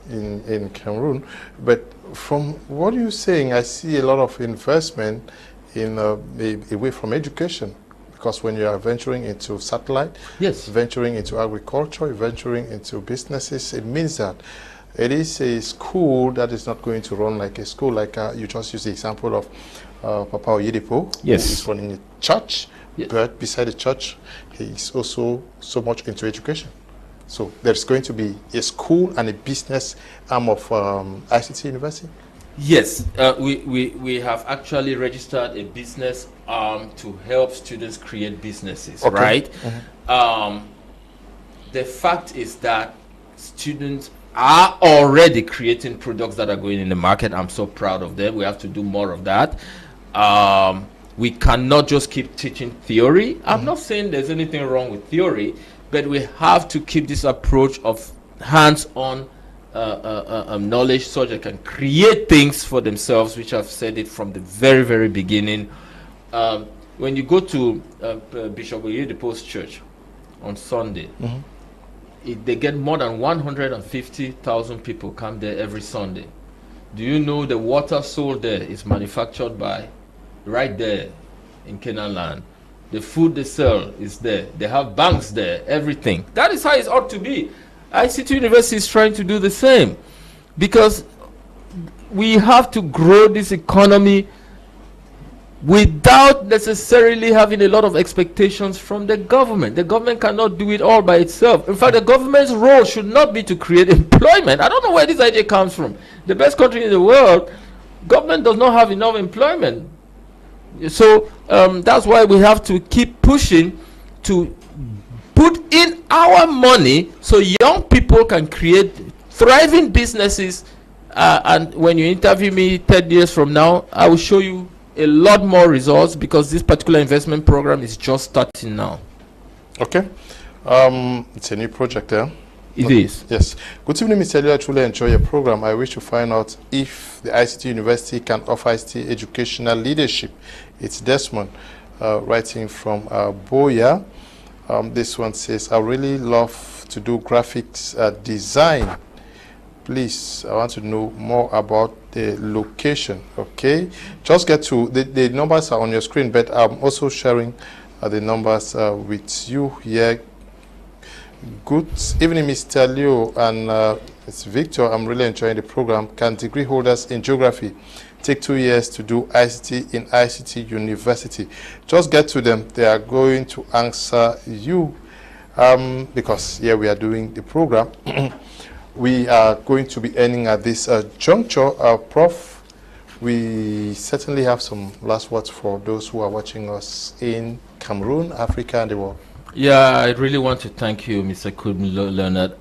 in Cameroon, but from what you're saying, I see a lot of investment in away from education, because when you are venturing into satellite, venturing into agriculture, venturing into businesses, it means that it is a school that is not going to run like a school. Like you just used the example of Papa Oyedepo, who is running a church, but beside the church, he is also so much into education. So there's going to be a school and a business arm of ICT University. Yes, we have actually registered a business arm to help students create businesses, right? The fact is that students are already creating products that are going in the market. I'm so proud of them. We have to do more of that. We cannot just keep teaching theory. I'm not saying there's anything wrong with theory, but we have to keep this approach of hands-on knowledge so they can create things for themselves, which I've said it from the very beginning. When you go to Bishop Oyedepo's church on Sunday, they get more than 150,000 people come there every Sunday. Do you know the water sold there is manufactured by right there in Canaan land? The food they sell is there. They have banks there, everything. That is how it ought to be. ICT University is trying to do the same, because we have to grow this economy without necessarily having a lot of expectations from the government. The government cannot do it all by itself. In fact, the government's role should not be to create employment. I don't know where this idea comes from. The best country in the world, government does not have enough employment. So that's why we have to keep pushing to put in our money so young people can create thriving businesses. And when you interview me 10 years from now, I will show you a lot more results, because this particular investment program is just starting now. Okay. It's a new project there. It is. Yes. Good evening, Mr. Elliot. I truly enjoy your program. I wish to find out if the ICT University can offer ICT educational leadership. It's Desmond writing from Boya. This one says, I really love to do graphics design. Please, I want to know more about the location. Okay, just get to the numbers are on your screen, but I'm also sharing the numbers with you here. Good evening, Mr. Leo and it's Victor. I'm really enjoying the program. Can degree holders in geography take 2 years to do ICT in ICT University? Just get to them. They are going to answer you, because here we are doing the program. We are going to be ending at this juncture. Prof, we certainly have some last words for those who are watching us in Cameroon, Africa, and the world. Yeah, I really want to thank you, Mr. Kum Leonard.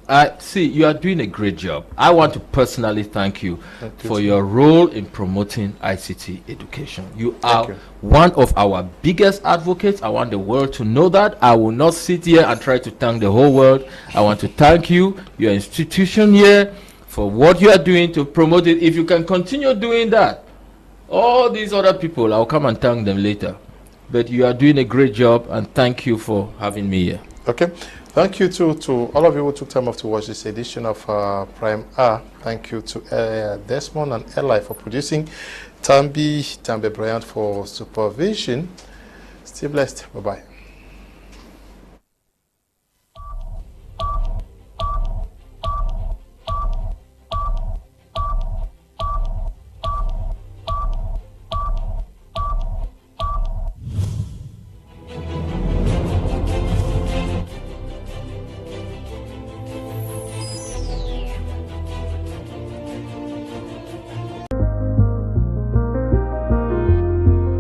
You are doing a great job. I want to personally thank you for your role in promoting ICT education. You are one of our biggest advocates. I want the world to know that. I will not sit here and try to thank the whole world. I want to thank you, your institution here, for what you are doing to promote it. If you can continue doing that, all these other people, I'll come and thank them later. But you are doing a great job, and thank you for having me here. Okay. Thank you to all of you who took time off to watch this edition of Prime R. Thank you to Desmond and Eli for producing. Tambe Bryant for supervision. Stay blessed. Bye-bye.